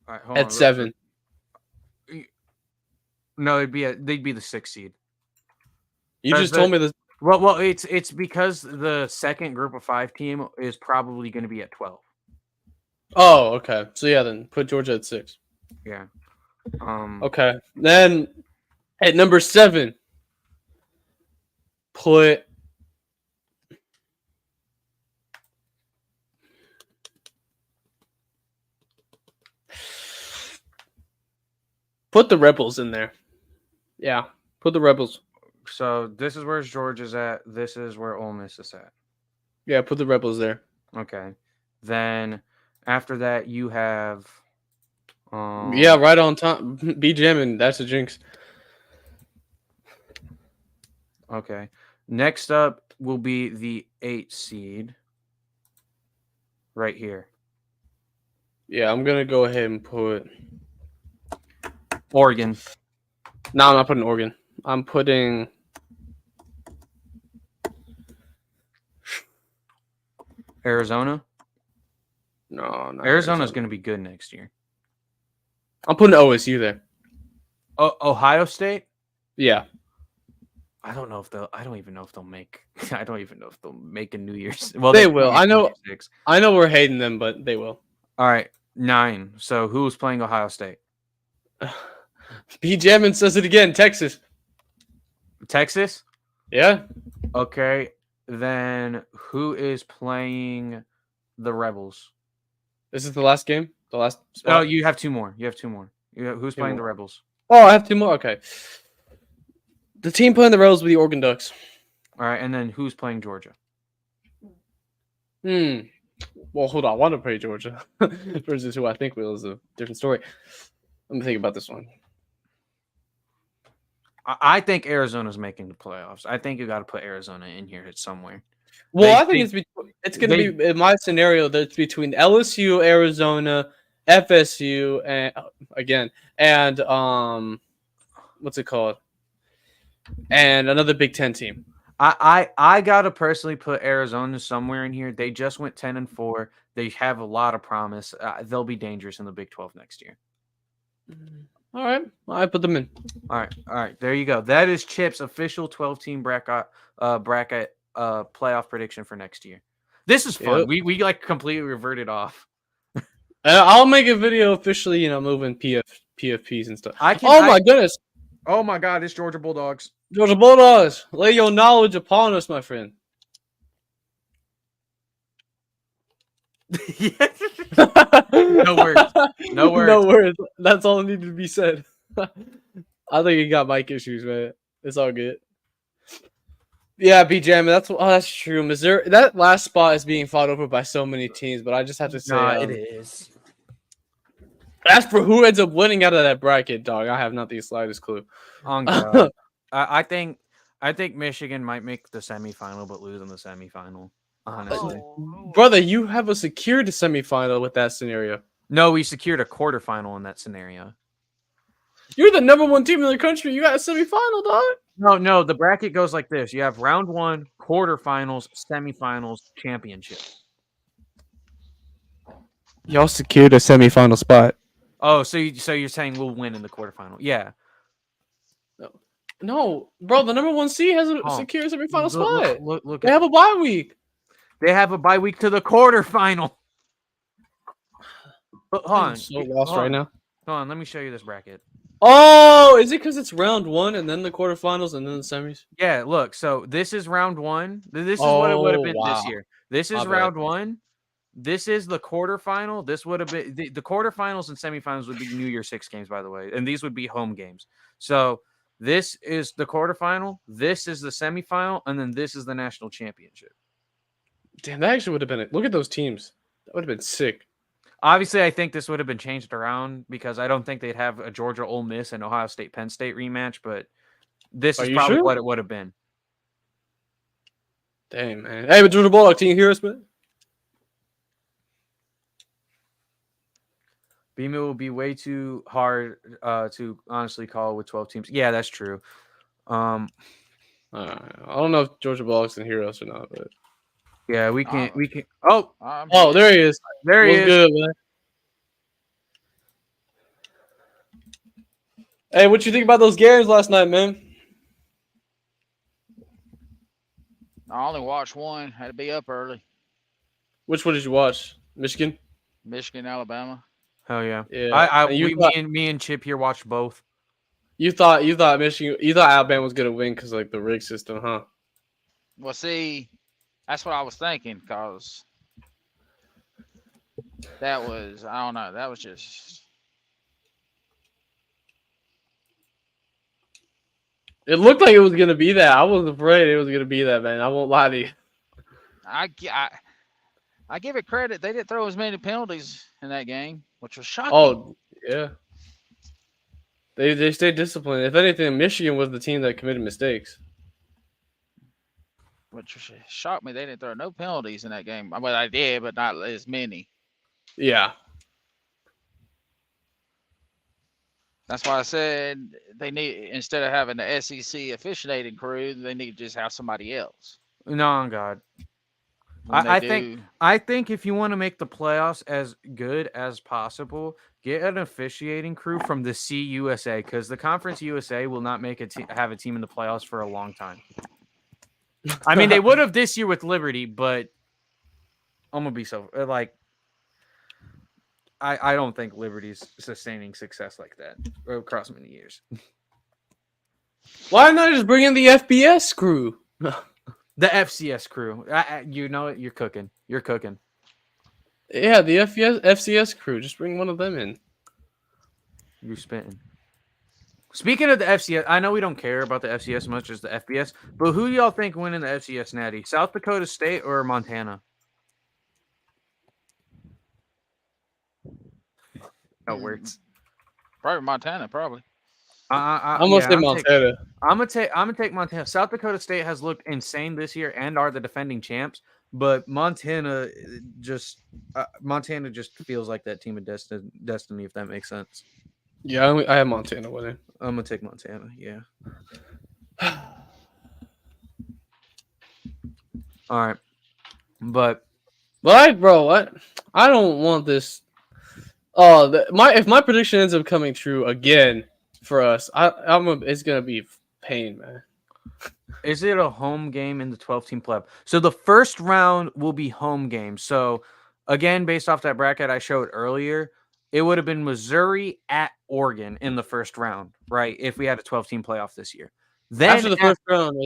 All right, at 7. No, they'd be the 6th seed. You just told me this. Well, it's because the second group of 5 team is probably going to be at 12. Oh, okay. So yeah, then put Georgia at 6. Yeah. Okay. Then at number 7, put the Rebels in there. Yeah, put the Rebels. So this is where Georgia's at. This is where Ole Miss is at. Yeah, put the Rebels there. Okay. Then after that, you have. Yeah, right on time. Be jamming. That's a jinx. Okay. Next up will be the 8 seed. Right here. Yeah, I'm gonna go ahead and put Oregon. No, I'm not putting Oregon. I'm putting Arizona. No, not Arizona's going to be good next year. I'm putting OSU there. Ohio State? Yeah. I don't even know if they'll make. I don't even know if they'll make a New Year's. Well, They will. I know. New Year's 6. I know we're hating them, but they will. All right, 9. So who's playing Ohio State? B. Jammin says it again. Texas. Texas. Yeah. Okay. Then who is playing the Rebels? This is the last game. The last. Oh, Spot? you have 2 more. Who's playing the more. Rebels? Oh, I have 2 more. Okay. The team playing the Rebels will be the Oregon Ducks. All right, and then who's playing Georgia? Well, hold on. I want to play Georgia versus who I think will is a different story. Let me think about this one. I think Arizona's making the playoffs. I think you got to put Arizona in here somewhere. Well, I think it's going to be in my scenario that's between LSU, Arizona, FSU, and what's it called? And another Big Ten team. I gotta personally put Arizona somewhere in here. They just went 10-4. They have a lot of promise. They'll be dangerous in the Big 12 next year. All right, I put them in. All right. There you go. That is Chip's official 12-team bracket playoff prediction for next year. This is fun. Yep. We like completely reverted off. I'll make a video officially, moving PFPs and stuff. My goodness. Oh my God, it's Georgia Bulldogs. Georgia Bulldogs, lay your knowledge upon us, my friend. No words. No words. No words. That's all that needed to be said. I think he got mic issues, man. It's all good. Yeah, B-Jam, that's true. Missouri, that last spot is being fought over by so many teams, but I just have to say, it is. As for who ends up winning out of that bracket, dog, I have not the slightest clue. On God. I think Michigan might make the semifinal, but lose in the semifinal. Honestly, brother, you have a secured semifinal with that scenario. No, we secured a quarterfinal in that scenario. You're the number 1 team in the country. You got a semifinal, dog. No. The bracket goes like this: you have round 1, quarterfinals, semifinals, championship. Y'all secured a semifinal spot. Oh, so you're saying we'll win in the quarterfinal? Yeah. No, bro. The number 1 seed has a secure semifinal spot. Look. They have a bye week. They have a bye week to the quarterfinal. Hold on. I'm so lost right now. Hold on. Let me show you this bracket. Oh, is it because it's round 1 and then the quarterfinals and then the semis? Yeah. Look. So this is round 1. This is what it would have been this year. This is round 1. This is the quarterfinal. This would have been the quarterfinals and semifinals would be New Year's 6 games, by the way, and these would be home games. So this is the quarterfinal. This is the semifinal, and then this is the national championship. Damn, that actually would have been. Look at those teams. That would have been sick. Obviously, I think this would have been changed around because I don't think they'd have a Georgia Ole Miss and Ohio State Penn State rematch, but this is probably what it would have been. Dang, man. Hey, but Georgia Bulldog, can you hear us, man? BMO will be way too hard to honestly call with 12 teams. Yeah, that's true. I don't know if Georgia Bulldogs can hear us or not, but yeah, we can. Oh, there he is. There he is. Good, man. Hey, what you think about those games last night, man? only watched one. Had to be up early. Which one did you watch? Michigan. Michigan, Alabama. Hell yeah. Yeah. And Me and Chip here watched both. you thought Michigan, you thought Alabama was gonna win because like the rig system, huh? Well, see, that's what I was thinking because that was, I don't know, that was just. It looked like it was gonna be that. I was afraid it was gonna be that, man. I won't lie to you. I give it credit. They didn't throw as many penalties in that game, which was shocking. Oh yeah. They stayed disciplined. If anything, Michigan was the team that committed mistakes. Which shocked me. They didn't throw no penalties in that game. Well, I did, but not as many. Yeah. That's why I said they need, instead of having the SEC officiating crew, they need to just have somebody else. No, God. When I they I think if you want to make the playoffs as good as possible, get an officiating crew from the CUSA because the Conference USA will not make have a team in the playoffs for a long time. I mean, they would have this year with Liberty, but I'm gonna be so like, I don't think Liberty's sustaining success like that across many years. Why not just bring in the FBS crew? The FCS crew, you know it. You're cooking. You're cooking. Yeah, the FCS crew. Just bring one of them in. You're spitting. Speaking of the FCS, I know we don't care about the FCS as much as the FBS, but who do y'all think winning the FCS Natty? South Dakota State or Montana? That works. probably Montana, probably. I'm gonna say Montana. I'm gonna take Montana. South Dakota State has looked insane this year and are the defending champs, but Montana just feels like that team of destiny, if that makes sense. Yeah, I have Montana winning. I'm gonna take Montana. Yeah. All right, but I don't want this. Oh, if my prediction ends up coming true again for us, it's gonna be pain, man. is it a home game in the 12-team playoff? So the first round will be home games. So again, based off that bracket I showed earlier, it would have been Missouri at Oregon in the first round, right? If we had a 12-team playoff this year. Then After the first round,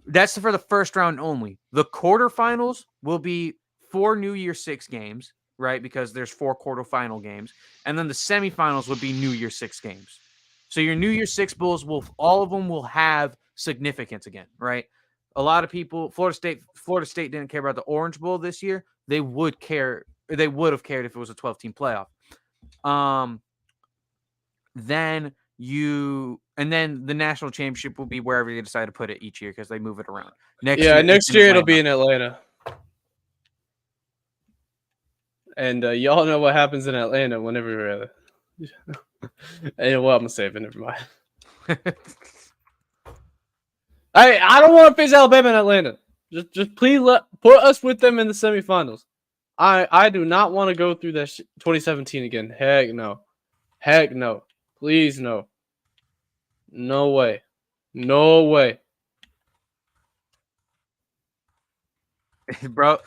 that's for the first round only. The quarterfinals will be 4 New Year's 6 games, right? Because there's 4 quarterfinal games. And then the semifinals would be New Year's 6 games. So your New Year's 6 Bulls all of them will have significance again, right? A lot of people, Florida State didn't care about the Orange Bowl this year. They would have cared if it was a 12-team playoff. Then the national championship will be wherever they decide to put it each year because they move it around. next year it'll be in Atlanta. And y'all know what happens in Atlanta whenever. And well, I'm gonna save it. Never mind. I don't want to face Alabama in Atlanta. Just please put us with them in the semifinals. I do not want to go through that 2017 again. Heck no. Heck no. Please no. No way. No way. Bro,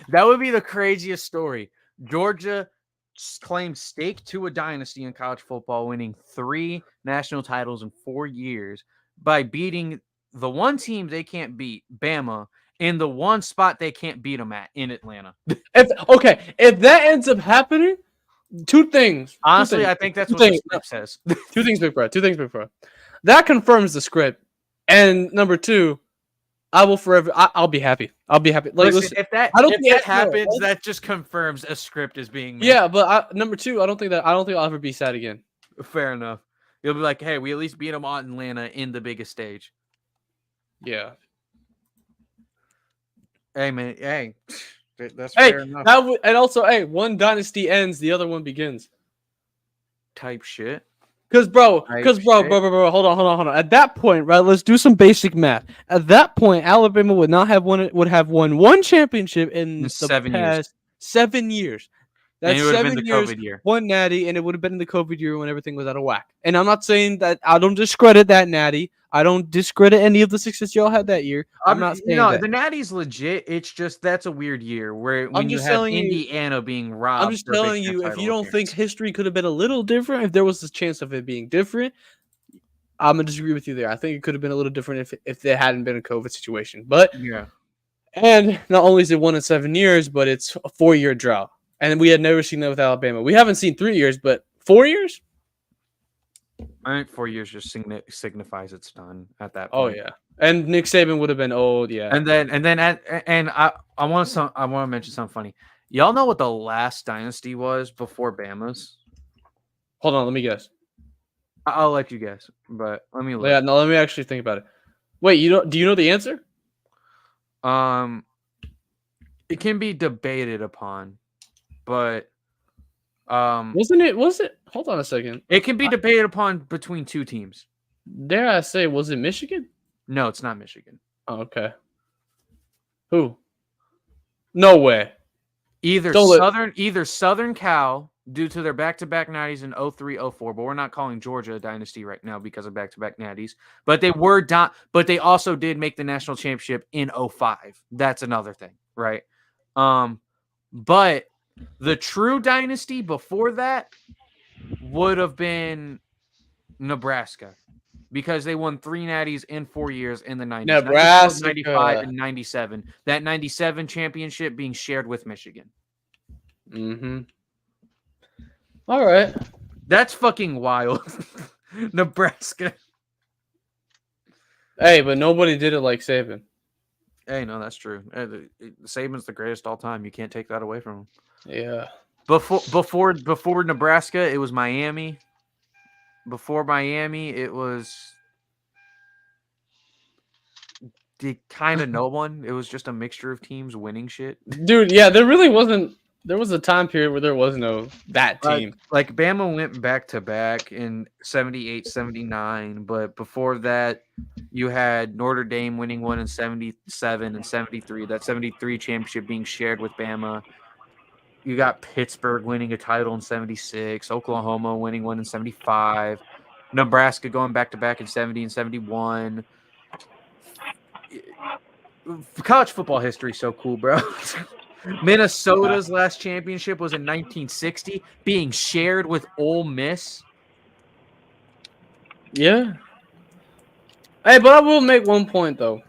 that would be the craziest story. Georgia claimed stake to a dynasty in college football, winning 3 national titles in 4 years by beating the one team they can't beat, Bama, in the one spot they can't beat them at in Atlanta. If that ends up happening, 2 things. Honestly, I think that's what the script says. 2 things, Big Bro. 2 things, Big Bro. That confirms the script. And number 2, I will forever. I'll be happy. I'll be happy. Like, listen, if that happens, that just confirms a script is being made. Yeah, but number 2, I don't think I'll ever be sad again. Fair enough. You'll be like, hey, we at least beat them on Atlanta in the biggest stage. Yeah. Hey man, that's fair enough. And also, one dynasty ends, the other one begins. Type shit. Because bro, hold on. At that point, right? Let's do some basic math. At that point, Alabama would have won 1 championship in the 7 past years. 7 years. That's and it would have 7 been the years, COVID year. 1 natty, and it would have been in the COVID year when everything was out of whack. And I'm not saying that I don't discredit that natty. I don't discredit any of the success y'all had that year. I'm not saying no, that. the Natty's legit. It's just that's a weird year where when you just have telling you- Indiana being I'm robbed. just for a Big telling Ten you, if title you don't think appearance. history could have been a little different, if there was a chance of it being different, I'm gonna disagree with you there. I think it could have been a little different if there hadn't been a COVID situation. But Yeah, and not only is it 1 in 7 years, but it's a 4-year drought, and we had never seen that with Alabama. We haven't seen 3 years, but 4 years. I think 4 years just signifies it's done at that Oh point. yeah, and Nick Saban would have been old. Yeah, And then I want to mention something funny. Y'all know what the last dynasty was before Bama's? hold on, let me guess. I'll let you guess, but let me look. Yeah, no, let me actually think about it. Wait, you don't? Do you know the answer? It can be debated upon, but Wasn't it? Was it? Hold on a second. it can be debated upon between two teams. Dare I say, was it Michigan? No, it's not Michigan. Oh, okay. Who? No way. Either Don't Southern Cal due to their back-to-back natties in 03, 04, but we're not calling Georgia a dynasty right now because of back-to-back natties. But they were but they also did make the national championship in 05. That's another thing, right? But the true dynasty before that would have been Nebraska because they won 3 natties in 4 years in the 90s. Nebraska. 95 and 97. That 97 championship being shared with Michigan. Mm-hmm. All right. That's fucking wild. Nebraska. Hey, but nobody did it like Saban. Hey, no, that's true. Saban's the greatest all time. You can't take that away from him. Yeah. Before Nebraska, it was Miami. Before Miami, it was kind of no one. It was just a mixture of teams winning shit. Dude, yeah, there really wasn't. There was a time period where there was no that team. Like Bama went back to back in 78, 79, but before that, you had Notre Dame winning one in 77 and 73. That 73 championship being shared with Bama. You got Pittsburgh winning a title in 76, Oklahoma winning one in 75, Nebraska going back to back in 70 and 71. College football history is so cool, bro. Minnesota's last championship was in 1960, being shared with Ole Miss. Yeah. Hey, but I will make one point though.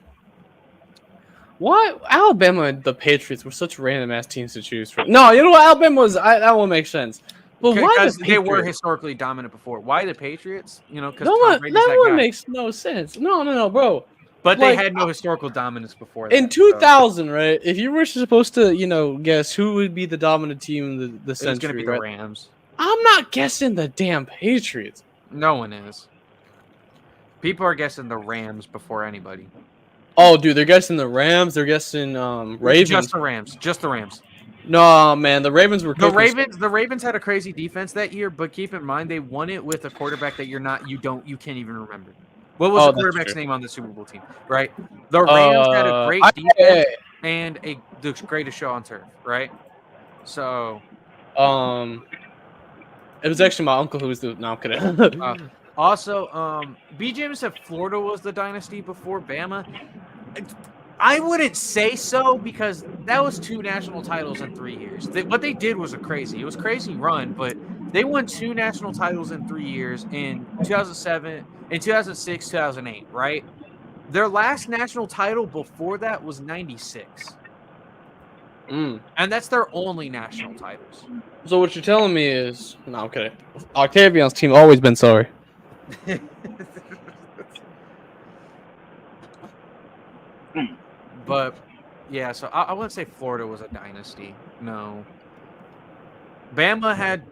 Why Alabama and the Patriots were such random ass teams to choose from? No, you know what? Alabama was. That one makes sense. But why Because the they were Patriots? historically dominant before. Why the Patriots? You know, because No Tom one. Brady's That that one guy. makes no sense. No, bro. But they like, had no historical dominance before that. In 2000, right? If you were supposed to, guess who would be the dominant team in the It's going to century, be the right? Rams. I'm not guessing the damn Patriots. No one is. People are guessing the Rams before anybody. Oh, dude, they're guessing the Rams. They're guessing Ravens. Just the Rams. Just the Rams. No, man, the Ravens were The cooking. Ravens had a crazy defense that year, but keep in mind they won it with a quarterback that you can't even remember. What was the that's quarterback's true. name on the Super Bowl team? Right? The Rams had a great defense and the greatest show on turf, right? So it was actually my uncle who was the. No, I'm kidding. also, BJ said Florida was the dynasty before Bama. I wouldn't say so because that was 2 national titles in 3 years. What they did was it was crazy run, but they won 2 national titles in 3 years in 2007, in 2006, 2008, right? Their last national title before that was 96. And that's their only national titles. So what you're telling me is, no, I'm kidding. Octavion's team always been sorry. But yeah, so I wouldn't say Florida was a dynasty. No. Bama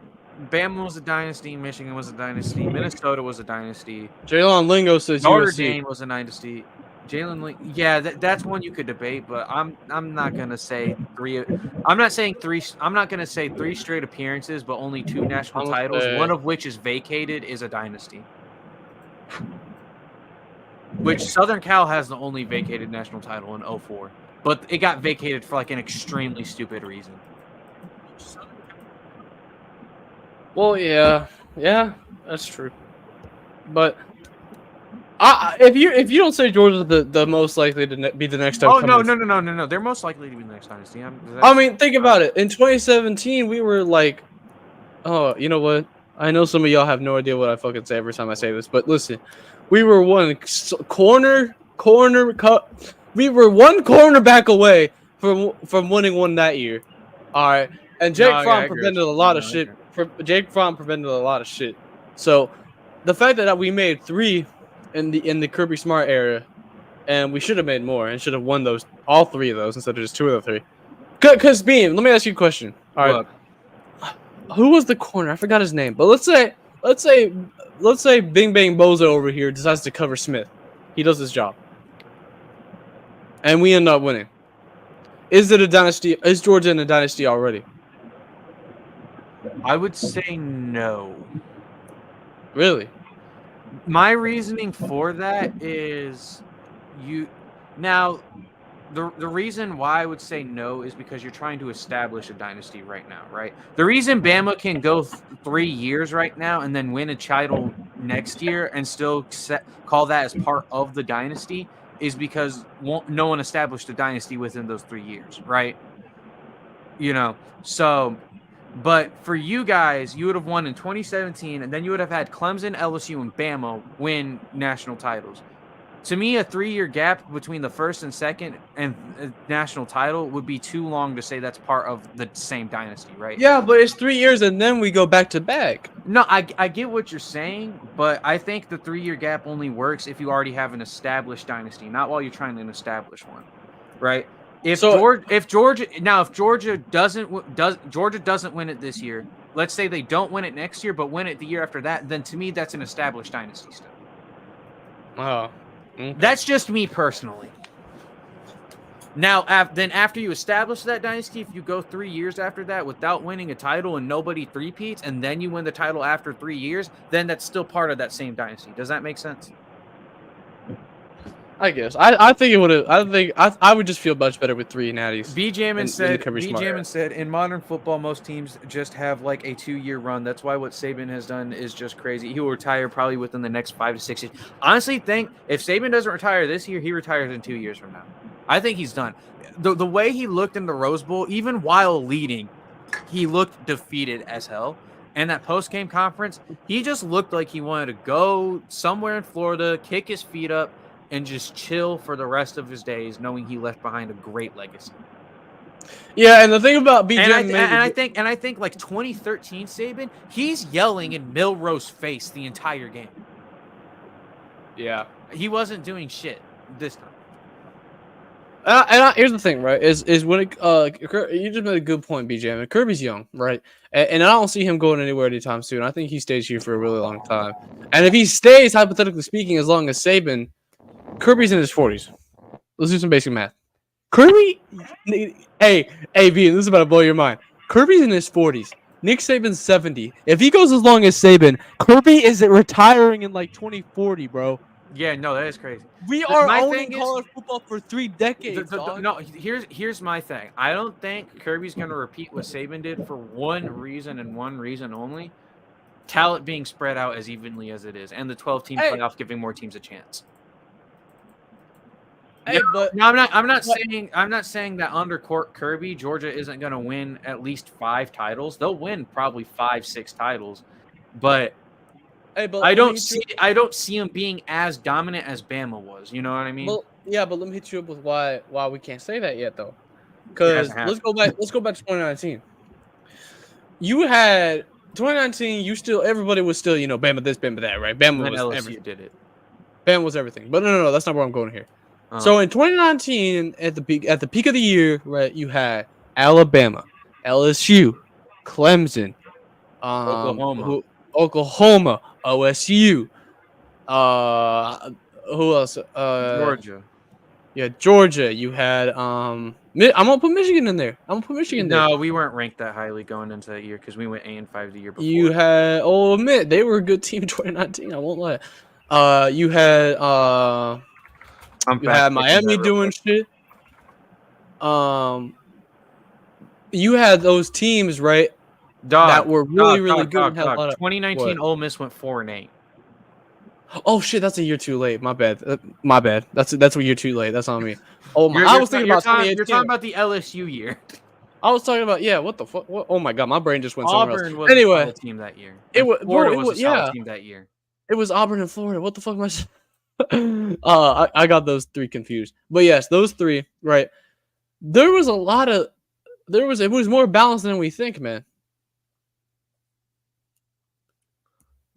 was a dynasty. Michigan was a dynasty. Minnesota was a dynasty. Jalen Lingo says Notre USC. Dame was a dynasty. Yeah, that's one you could debate, but I'm not gonna say 3. I'm not saying 3. I'm not gonna say 3 straight appearances, but only 2 national titles, one of which is vacated, is a dynasty. Which Southern Cal has the only vacated national title in 04. But it got vacated for like an extremely stupid reason. Well, yeah, that's true. But If you don't say Georgia's the most likely to be the next Oh upcoming. no. They're most likely to be the next dynasty. I mean, think about it. In 2017, we were like, oh, you know what? I know some of y'all have no idea what I fucking say every time I say this, but listen, we were one we were one cornerback away from winning one that year. All right, and Jake Fromm prevented a lot of shit. Jake Fromm prevented a lot of shit. So the fact that we made 3 in the Kirby Smart era, and we should have made more and should have won all 3 of those instead of just 2 of the 3. Because Beam, let me ask you a question. All right, who was the corner? I forgot his name, but let's say Bing Bang Bozo over here decides to cover Smith. He does his job, and we end up winning. Is it a dynasty? Is Georgia in a dynasty already? I would say no. Really? My reasoning for that is the reason why I would say no is because you're trying to establish a dynasty right now, right? The reason Bama can go 3 years right now and then win a title next year and still call that as part of the dynasty is because no one established a dynasty within those 3 years, right? So, but for you guys, you would have won in 2017, and then you would have had Clemson, LSU, and Bama win national titles. To me, a 3-year gap between the first and second and national title would be too long to say that's part of the same dynasty, right? Yeah, but it's 3 years and then we go back to back. No, I get what you're saying, but I think the 3-year gap only works if you already have an established dynasty, not while you're trying to establish one, right? If Georgia doesn't win it this year, let's say they don't win it next year, but win it the year after that, then to me that's an established dynasty still. Oh. Okay. That's just me personally. Now, then after you establish that dynasty, if you go 3 years after that without winning a title and nobody three-peats, and then you win the title after 3 years, then that's still part of that same dynasty. Does that make sense? I guess. I think it would have. I would just feel much better with 3 natties. B-Jamin said, in modern football, most teams just have like a 2-year run. That's why what Saban has done is just crazy. He will retire probably within the next 5 to 6 years. Honestly, think if Saban doesn't retire this year, he retires in 2 years from now. I think he's done. The way he looked in the Rose Bowl, even while leading, he looked defeated as hell. And that post-game conference, he just looked like he wanted to go somewhere in Florida, kick his feet up, and just chill for the rest of his days, knowing he left behind a great legacy. Yeah, and the thing about BJ, and I think like 2013 Saban, he's yelling in Milrose's face the entire game. Yeah, he wasn't doing shit this time. Here's the thing, right? Is when you just made a good point, BJ. I mean, Kirby's young, right? And I don't see him going anywhere anytime soon. I think he stays here for a really long time. And if he stays, hypothetically speaking, as long as Saban, Kirby's in his 40s. Let's do some basic math. Kirby, hey, B, this is about to blow your mind. Kirby's in his 40s. Nick Saban's 70. If he goes as long as Saban, Kirby is retiring in like 2040, bro. Yeah, no, that is crazy. We are owning college football for 3 decades. No, here's my thing. I don't think Kirby's going to repeat what Saban did for one reason and one reason only: talent being spread out as evenly as it is, and the 12-team playoff giving more teams a chance. Hey, I'm not saying that under Kirby, Georgia isn't going to win at least 5 titles. They'll win probably 5-6 titles, but I don't see him being as dominant as Bama was. You know what I mean? Well, yeah, but let me hit you up with why we can't say that yet, though. Because let's go back to 2019. You had 2019. Everybody was still, Bama this, Bama that, right? Bama was LSU everything. did it. Bama was everything. But no, that's not where I'm going here. So in 2019, at the peak of the year, right, you had Alabama, LSU, Clemson, Oklahoma, OSU, who else? Georgia. Yeah, Georgia. You had I'm gonna put Michigan in there. No, we weren't ranked that highly going into that year because we went 8-5 the year before. You had admit they were a good team in 2019. I won't lie. You had Miami doing shit. You had those teams, right? That were really good. And had a lot of, 2019 Ole Miss went 4-8. Oh shit, that's a year too late. My bad. My bad. That's a year too late. That's on me. Oh my! I was thinking about 2018. You're talking about the LSU year. I was talking about what the fuck? What? Oh my god, my brain just went somewhere else. Auburn was a Anyway, solid team that year. it And was Florida was a solid yeah. team that year. It was Auburn and Florida. What the fuck am I? I got those three confused. But yes, those three. Right. There was a lot of. It was more balanced than we think, man.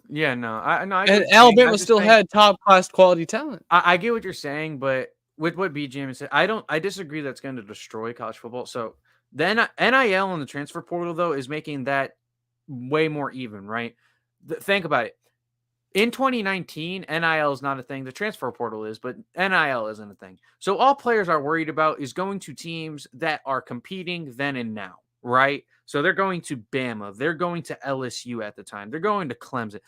Yeah, no, I get And what you're saying. Alabama I'm just still saying- had top class quality talent. I get what you're saying, but with what BGM said, I disagree that's going to destroy college football. So then NIL and the transfer portal though is making that way more even, right? Think about it. In 2019, NIL is not a thing. The transfer portal is, but NIL isn't a thing. So all players are worried about is going to teams that are competing then and now, right? So they're going to Bama. They're going to LSU at the time. They're going to Clemson.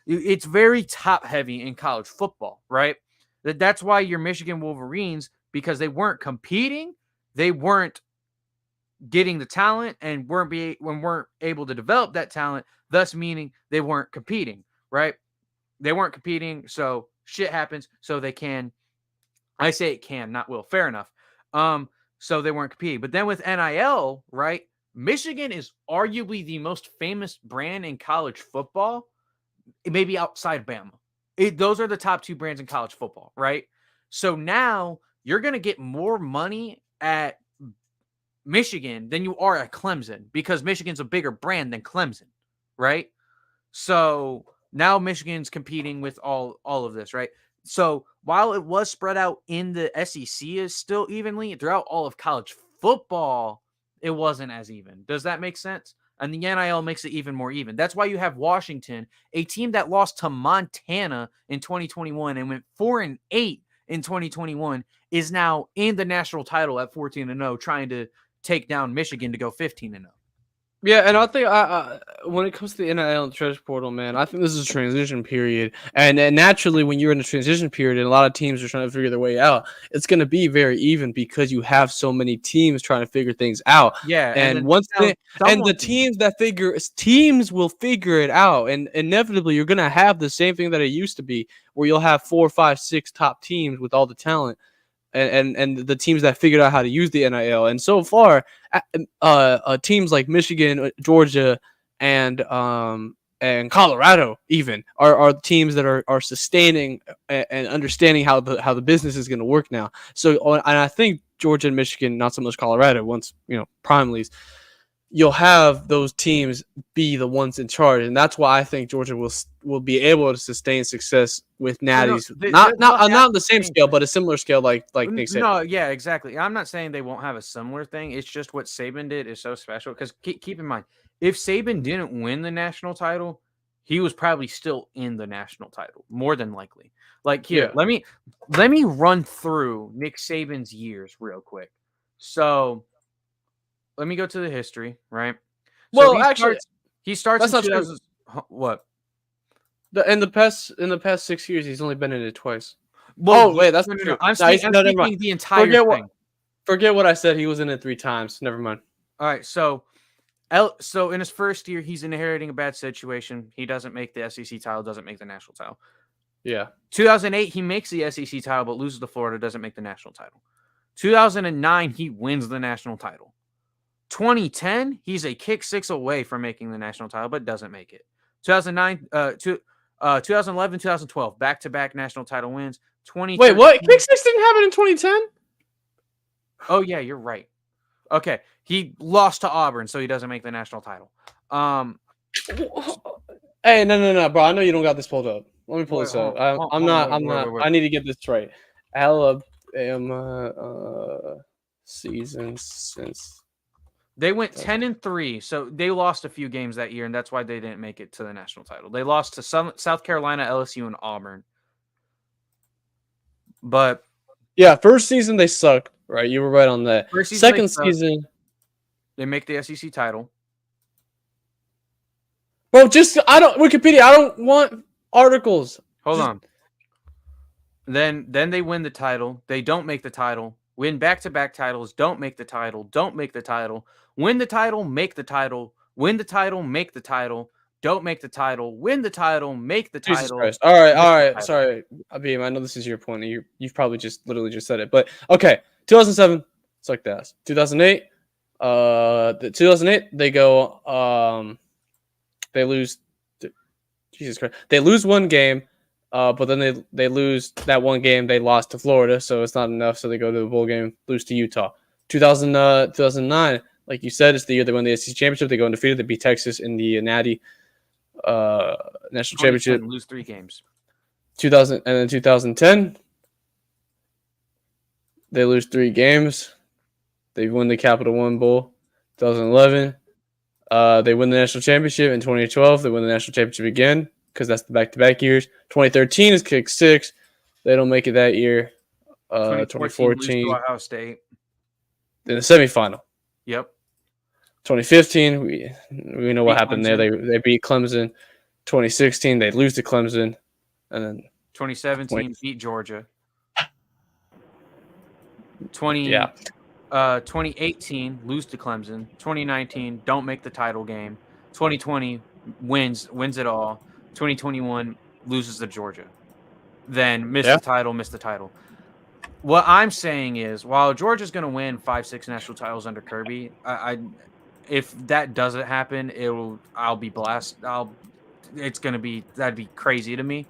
It's very top heavy in college football, right? That's why your Michigan Wolverines, because they weren't competing, they weren't getting the talent and weren't able to develop that talent, thus meaning they weren't competing, right? They weren't competing, so shit happens. So they can, I say it can, not will. Fair enough. So they weren't competing. But then with NIL, right? Michigan is arguably the most famous brand in college football, maybe outside Bama. Those are the top two brands in college football, right? So now you're going to get more money at Michigan than you are at Clemson because Michigan's a bigger brand than Clemson, right? So now Michigan's competing with all of this, right? So while it was spread out in the SEC is still evenly throughout all of college football, it wasn't as even. Does that make sense? And the NIL makes it even more even. That's why you have Washington, a team that lost to Montana in 2021 and went 4-8 in 2021, is now in the national title at 14-0, trying to take down Michigan to go 15-0. Yeah, and I think when it comes to the NIL and the transfer portal, man, I think this is a transition period. And naturally, when you're in a transition period and a lot of teams are trying to figure their way out, it's going to be very even because you have so many teams trying to figure things out. Yeah, and the teams will figure it out, and inevitably you're going to have the same thing that it used to be, where you'll have 4, 5, 6 top teams with all the talent. And the teams that figured out how to use the NIL. And so far, teams like Michigan, Georgia, and Colorado even are teams that are sustaining and understanding how the business is going to work now. So, and I think Georgia and Michigan, not so much Colorado, once prime leagues, you'll have those teams be the ones in charge, and that's why I think Georgia will be able to sustain success with natties. Not on the same scale, but a similar scale, like Nick Saban. No, yeah, exactly. I'm not saying they won't have a similar thing. It's just what Saban did is so special. Because keep in mind, if Saban didn't win the national title, he was probably still in the national title, more than likely. Like here, let me run through Nick Saban's years real quick. So let me go to the history, right? Well, he starts that's in not 2000. What? In the past 6 years, he's only been in it twice. Well, wait, that's no, true. I'm speaking the entire thing. Forget what I said. He was in it 3 times. Never mind. All right, so in his first year, he's inheriting a bad situation. He doesn't make the SEC title, doesn't make the national title. Yeah. 2008, he makes the SEC title, but loses to Florida, doesn't make the national title. 2009, he wins the national title. 2010, he's a kick 6 away from making the national title, but doesn't make it. 2011, 2012, back-to-back national title wins. Wait, what? Kick 6 didn't happen in 2010? Oh, yeah, you're right. Okay, he lost to Auburn, so he doesn't make the national title. Hey, no, bro. I know you don't got this pulled up. Let me pull this up. I'm not. I need to get this right. Alabama season since they went 10-3, so they lost a few games that year, and that's why they didn't make it to the national title. They lost to South Carolina, LSU, and Auburn. But yeah, first season they sucked. Right, you were right on that. Second season, they make the SEC title. Bro, Wikipedia. I don't want articles. Hold on. Then they win the title. They don't make the title. Win back-to-back titles. Don't make the title. Don't make the title. Win the title. Make the title. Win the title. Make the title. don't make the title, win the title, make the Jesus title. Christ. All right, miss all the right. title. Sorry, Abim. I know this is your point. You've probably just literally just said it, but okay. 2007, it's like that. 2008, the 2008 they go, they lose. Jesus Christ, they lose one game, but then they lose that one game. They lost to Florida, so it's not enough. So they go to the bowl game, lose to Utah. 2009, like you said, it's the year they won the SEC championship. They go undefeated. They beat Texas in the Natty national championship. Lose 3 games. 2000 and then 2010, they lose 3 games. They win the Capital One Bowl. 2011, they win the national championship. In 2012, they win the national championship again because that's the back-to-back years. 2013 is kick 6. They don't make it that year. 2014 lose to 2014 Ohio State. in the semifinal. Yep. 2015, we know what Beat happened there. Clemson. They beat Clemson. 2016, they lose to Clemson, and then 2017 beat Georgia. 2018 lose to Clemson. 2019 don't make the title game. 2020 wins it all. 2021 loses to Georgia. Then miss the title. What I'm saying is, while Georgia's going to win 5-6 national titles under Kirby, if that doesn't happen, I'll be blessed. That'd be crazy to me.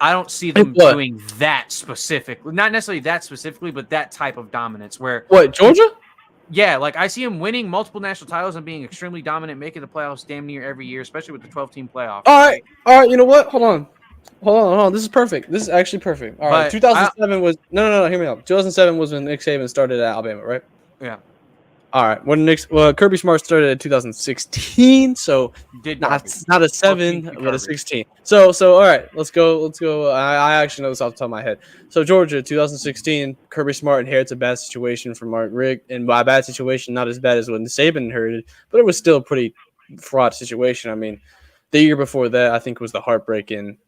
I don't see them doing that specifically. Not necessarily that specifically, but that type of dominance where Georgia? Yeah, like I see them winning multiple national titles and being extremely dominant, making the playoffs damn near every year, especially with the 12-team playoff. All right. You know what? Hold on. This is perfect. This is actually perfect. All right. 2007 was no. Hear me out. 2007 was when Nick Saban started at Alabama, right? Yeah. All right. Kirby Smart started in 2016, so not a 7, but a 16. So all right, let's go. I actually know this off the top of my head. So Georgia, 2016, Kirby Smart inherits a bad situation from Mark Richt, and by bad situation, not as bad as when Saban inherited, but it was still a pretty fraught situation. I mean, the year before that, I think was the heartbreak in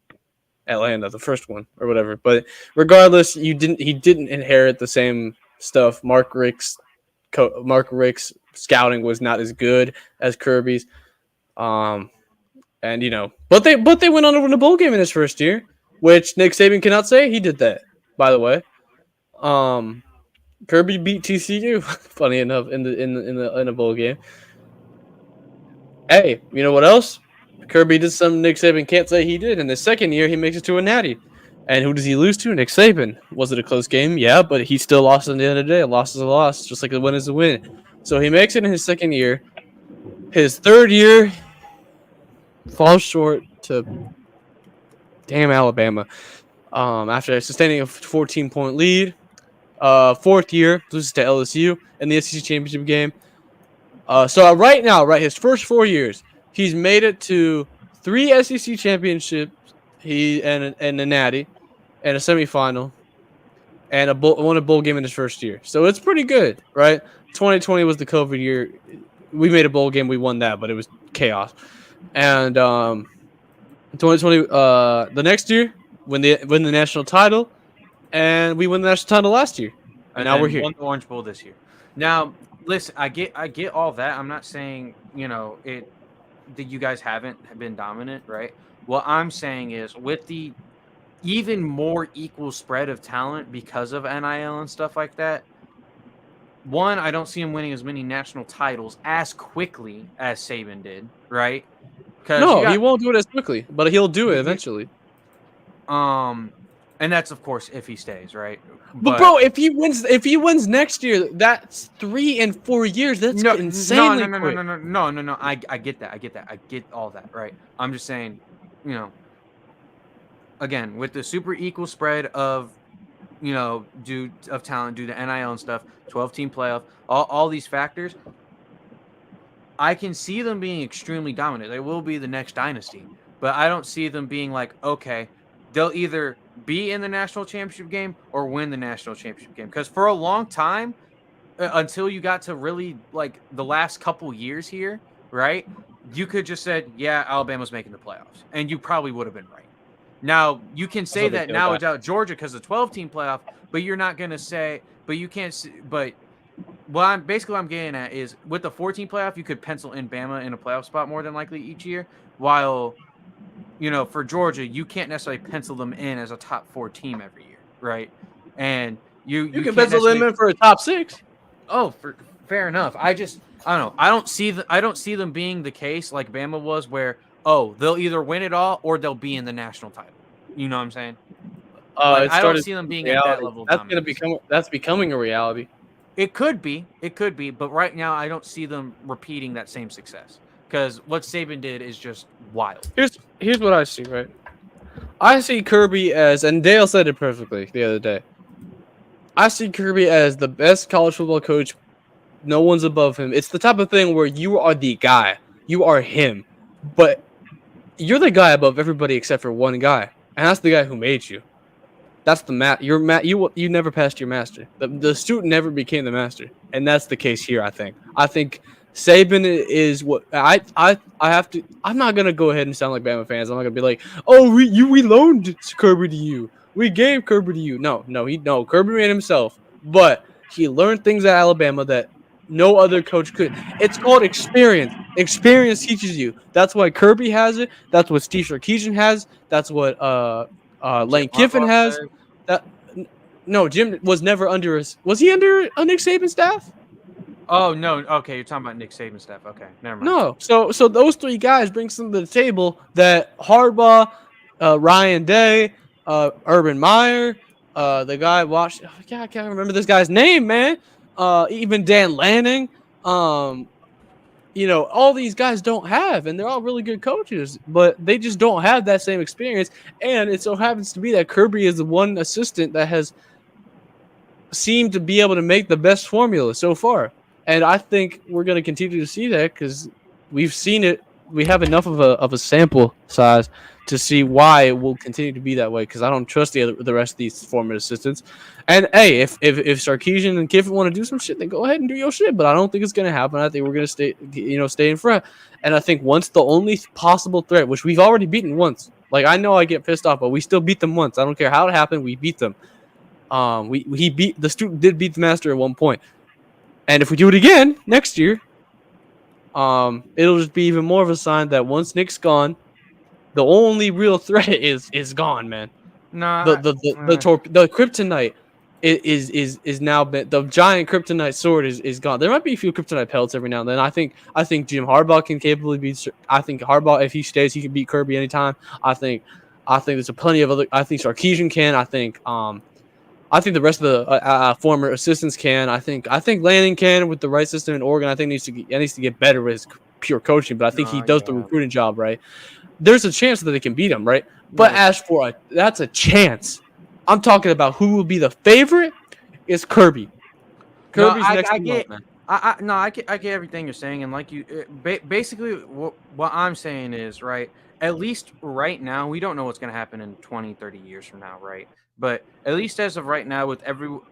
Atlanta, the first one or whatever. But regardless, he didn't inherit the same stuff. Mark Richt's scouting was not as good as Kirby's, and but they went on to win a bowl game in his first year, which Nick Saban cannot say he did that. By the way, Kirby beat TCU. Funny enough, in a bowl game. Hey, you know what else? Kirby did something Nick Saban can't say he did. In the second year, he makes it to a natty. And who does he lose to? Nick Saban. Was it a close game? Yeah, but he still lost at the end of the day. A loss is a loss, just like a win is a win. So he makes it in his second year. His third year falls short to damn Alabama. After sustaining a 14-point lead. Fourth year, loses to LSU in the SEC championship game. So right now, his first 4 years, he's made it to 3 SEC championships. And a natty, and a semifinal, and won a bowl game in his first year. So it's pretty good, right? 2020 was the COVID year. We made a bowl game, we won that, but it was chaos. And 2020, the next year, win the national title, and we won the national title last year. And now we're here. Won the Orange Bowl this year. Now, listen, I get all that. I'm not saying that you guys haven't been dominant, right? What I'm saying is, with the even more equal spread of talent because of NIL and stuff like that, one, I don't see him winning as many national titles as quickly as Saban did, right? No, he won't do it as quickly, but he'll do it eventually. And that's of course if he stays, right? But bro, if he wins next year, that's 3 and 4 years. That's insanely quick. No. I get that. I get all that, right? I'm just saying, again, with the super equal spread of, due of talent, due to NIL and stuff, 12-team playoff, all these factors, I can see them being extremely dominant. They will be the next dynasty, but I don't see them being like, okay, they'll either be in the national championship game or win the national championship game. Because for a long time, until you got to really like the last couple years here, right? You could just said, yeah, Alabama's making the playoffs, and you probably would have been right. Now you can say that now without Georgia because the 12-team playoff, but you're not gonna say, but you can't. But what I'm getting at is with the 14 playoff, you could pencil in Bama in a playoff spot more than likely each year. while for Georgia, you can't necessarily pencil them in as a top 4 team every year, right? And you You can can't pencil them necessarily- in for a top 6. Oh, fair enough. I don't know. I don't see them being the case like Bama was, where they'll either win it all or they'll be in the national title. You know what I'm saying? Like, It I don't started see them being at reality. that level of That's gonna dominance. that's becoming a reality. It could be, but right now I don't see them repeating that same success because what Saban did is just wild. Here's what I see, right? I see Kirby as, and Dale said it perfectly the other day. I see Kirby as the best college football coach. No one's above him. It's the type of thing where you are the guy. You are him. But you're the guy above everybody except for one guy. And that's the guy who made you. That's the you never passed your master. The student never became the master. And that's the case here, I think. I think Saban is what I have to. I'm not gonna go ahead and sound like Bama fans. I'm not gonna be like, oh, we loaned Kirby to you. We gave Kirby to you. No, Kirby made himself, but he learned things at Alabama that no other coach could. It's called experience. Experience teaches you. That's why Kirby has it. That's what Steve Sarkisian has. That's what Lane Kiffin has. That no, Jim was never under his. Was he under a Nick Saban staff? Oh no, okay, you're talking about Nick Saban staff. Okay, never mind. No. So those 3 guys bring something to the table that Harbaugh, Ryan Day, Urban Meyer, the guy watched. I can't remember this guy's name, man. Even Dan Lanning. All these guys don't have, and they're all really good coaches, but they just don't have that same experience. And it so happens to be that Kirby is the one assistant that has seemed to be able to make the best formula so far. And I think we're going to continue to see that because we've seen it. We have enough of a sample size to see why it will continue to be that way. Because I don't trust the rest of these former assistants. And hey, if Sarkisian and Kiffin want to do some shit, then go ahead and do your shit. But I don't think it's going to happen. I think we're going to stay in front. And I think once the only possible threat, which we've already beaten once, like I know I get pissed off, but we still beat them once. I don't care how it happened. We beat them. The student did beat the master at one point. And if we do it again next year, it'll just be even more of a sign that once Nick's gone, the only real threat is gone, man. No, The kryptonite is now been, the giant kryptonite sword is gone. There might be a few kryptonite pelts every now and then. I think Jim Harbaugh can capably beat. I think Harbaugh, if he stays, he can beat Kirby anytime. I think there's plenty of other. I think Sarkisian can. I think the rest of the former assistants can. I think Lanning can with the right system in Oregon. I think needs to get better with his pure coaching, but I think he does the recruiting job right. There's a chance that they can beat him, right? But as for that's a chance. I'm talking about who will be the favorite is Kirby. Kirby's next to Mo, man. I get everything you're saying, and like you, basically what I'm saying is, right, at least right now, we don't know what's going to happen in 20, 30 years from now, right? But at least as of right now, with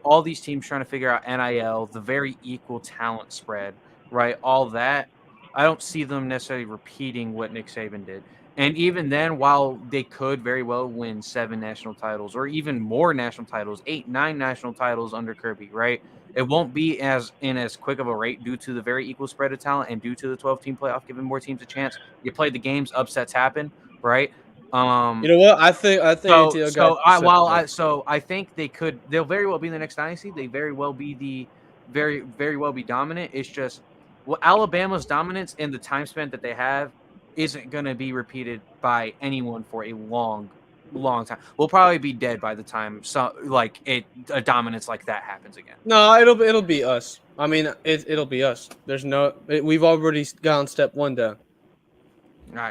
all these teams trying to figure out NIL, the very equal talent spread, right, all that, I don't see them necessarily repeating what Nick Saban did. And even then, while they could very well win 7 national titles or even more national titles, 8, 9 national titles under Kirby, right? It won't be as quick of a rate due to the very equal spread of talent and due to the 12-team playoff giving more teams a chance. You play the games, upsets happen, right? You know what? I think I think they'll very well be the next dynasty. They very well be very well be dominant. It's just Alabama's dominance and the time spent that they have isn't going to be repeated by anyone for a long time. We'll probably be dead by the time a dominance like that happens again. No, it'll be us. I mean, it'll be us. We've already gone step 1 down.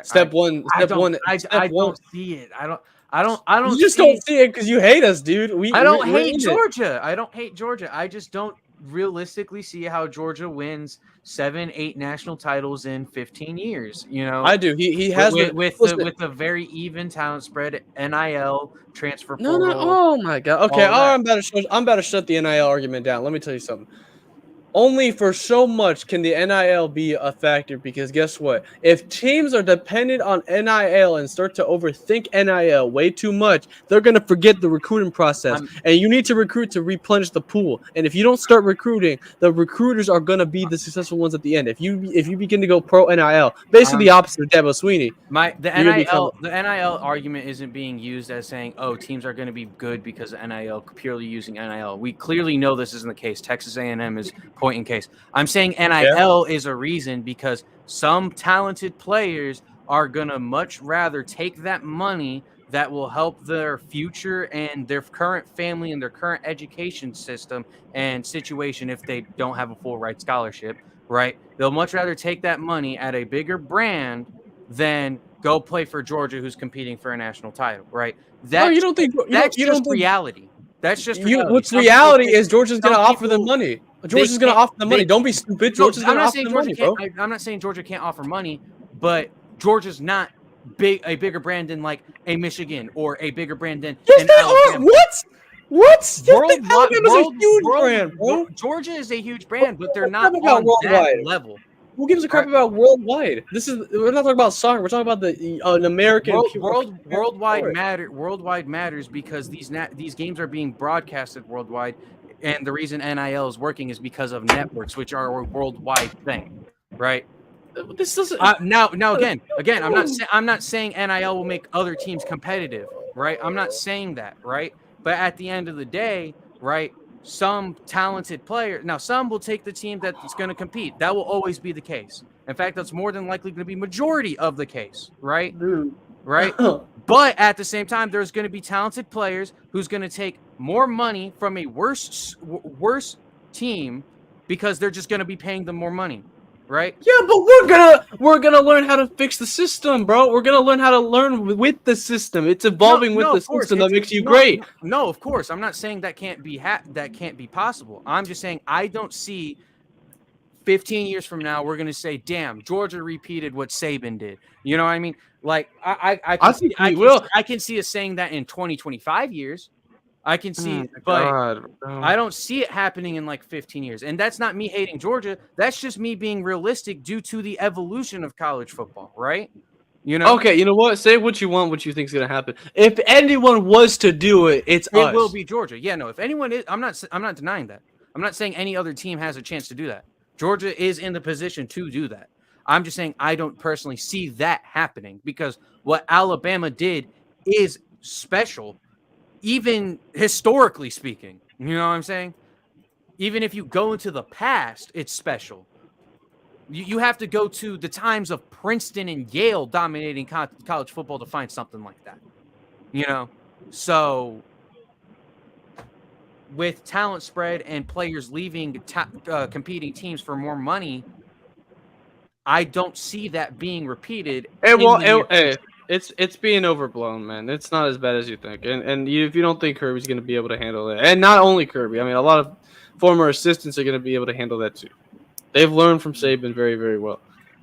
Step one. I don't see it. I don't. You just don't see it because you hate us, dude. I don't hate Georgia. I don't hate Georgia. I just don't realistically see how Georgia wins 7, 8 national titles in 15 years. You know, I do. He has with a very even talent spread, NIL transfer. No. Oh my god. Okay. I'm about to shut the NIL argument down. Let me tell you something. only for so much can the NIL be a factor, because guess what? If teams are dependent on NIL and start to overthink NIL way too much, they're going to forget the recruiting process. And you need to recruit to replenish the pool. And if you don't start recruiting, the recruiters are going to be the successful ones at the end. If you begin to go pro NIL, basically the opposite of Dabo Sweeney. The You're gonna become NIL argument isn't being used as saying, oh, teams are going to be good because of NIL, purely using NIL. We clearly know this isn't the case. Texas A&M is point in case. I'm saying NIL is a reason because some talented players are going to much rather take that money that will help their future and their current family and their current education system and situation if they don't have a full ride scholarship, right? They'll much rather take that money at a bigger brand than go play for Georgia, who's competing for a national title, right? No, you don't think That's you don't just think, reality. That's just reality. What's Some reality people is Georgia's going to offer them money. Georgia's going to offer them money. Don't be stupid. Georgia's going to offer them money, bro. I'm not saying Georgia can't offer money, but Georgia's not a bigger brand than like a Michigan or a bigger brand than Yes, an they Alabama. are. What? Alabama's a huge brand, bro. Georgia is a huge brand, but they're We're not talking about on that worldwide. level. Who gives a crap about worldwide? We're not talking about soccer. We're talking about an American Worldwide matters because these games are being broadcasted worldwide, and the reason NIL is working is because of networks, which are a worldwide thing, right? This doesn't. Now again, I'm not saying NIL will make other teams competitive, right? I'm not saying that, right? But at the end of the day, right? Some talented player. Now, some will take the team that's going to compete. That will always be the case. In fact, that's more than likely going to be majority of the case, right? Dude. Right? But at the same time, there's going to be talented players who's going to take more money from a worse team because they're just going to be paying them more money, right? Yeah, but we're gonna learn how to fix the system, bro. We're gonna learn how to learn with the system. It's evolving with the system that makes you great. No, of course. I'm not saying that can't be possible. I'm just saying I don't see 15 years from now we're gonna say, damn, Georgia repeated what Saban did. You know what I mean? Like I can see us saying that in 20-25 years. I can see, but I don't see it happening in like 15 years. And that's not me hating Georgia. That's just me being realistic due to the evolution of college football, right? You know? Okay, you know what? Say what you want, what you think is going to happen. If anyone was to do it, it will be Georgia. Yeah, no, if anyone is, I'm not denying that. I'm not saying any other team has a chance to do that. Georgia is in the position to do that. I'm just saying I don't personally see that happening because what Alabama did is special. Even historically speaking, you know what I'm saying? Even if you go into the past, it's special. You have to go to the times of Princeton and Yale dominating college football to find something like that. You know? So, with talent spread and players leaving competing teams for more money, I don't see that being repeated. It's being overblown, man. It's not as bad as you think. And if you don't think Kirby's going to be able to handle that, and not only Kirby, I mean, a lot of former assistants are going to be able to handle that too. They've learned from Saban very, very well.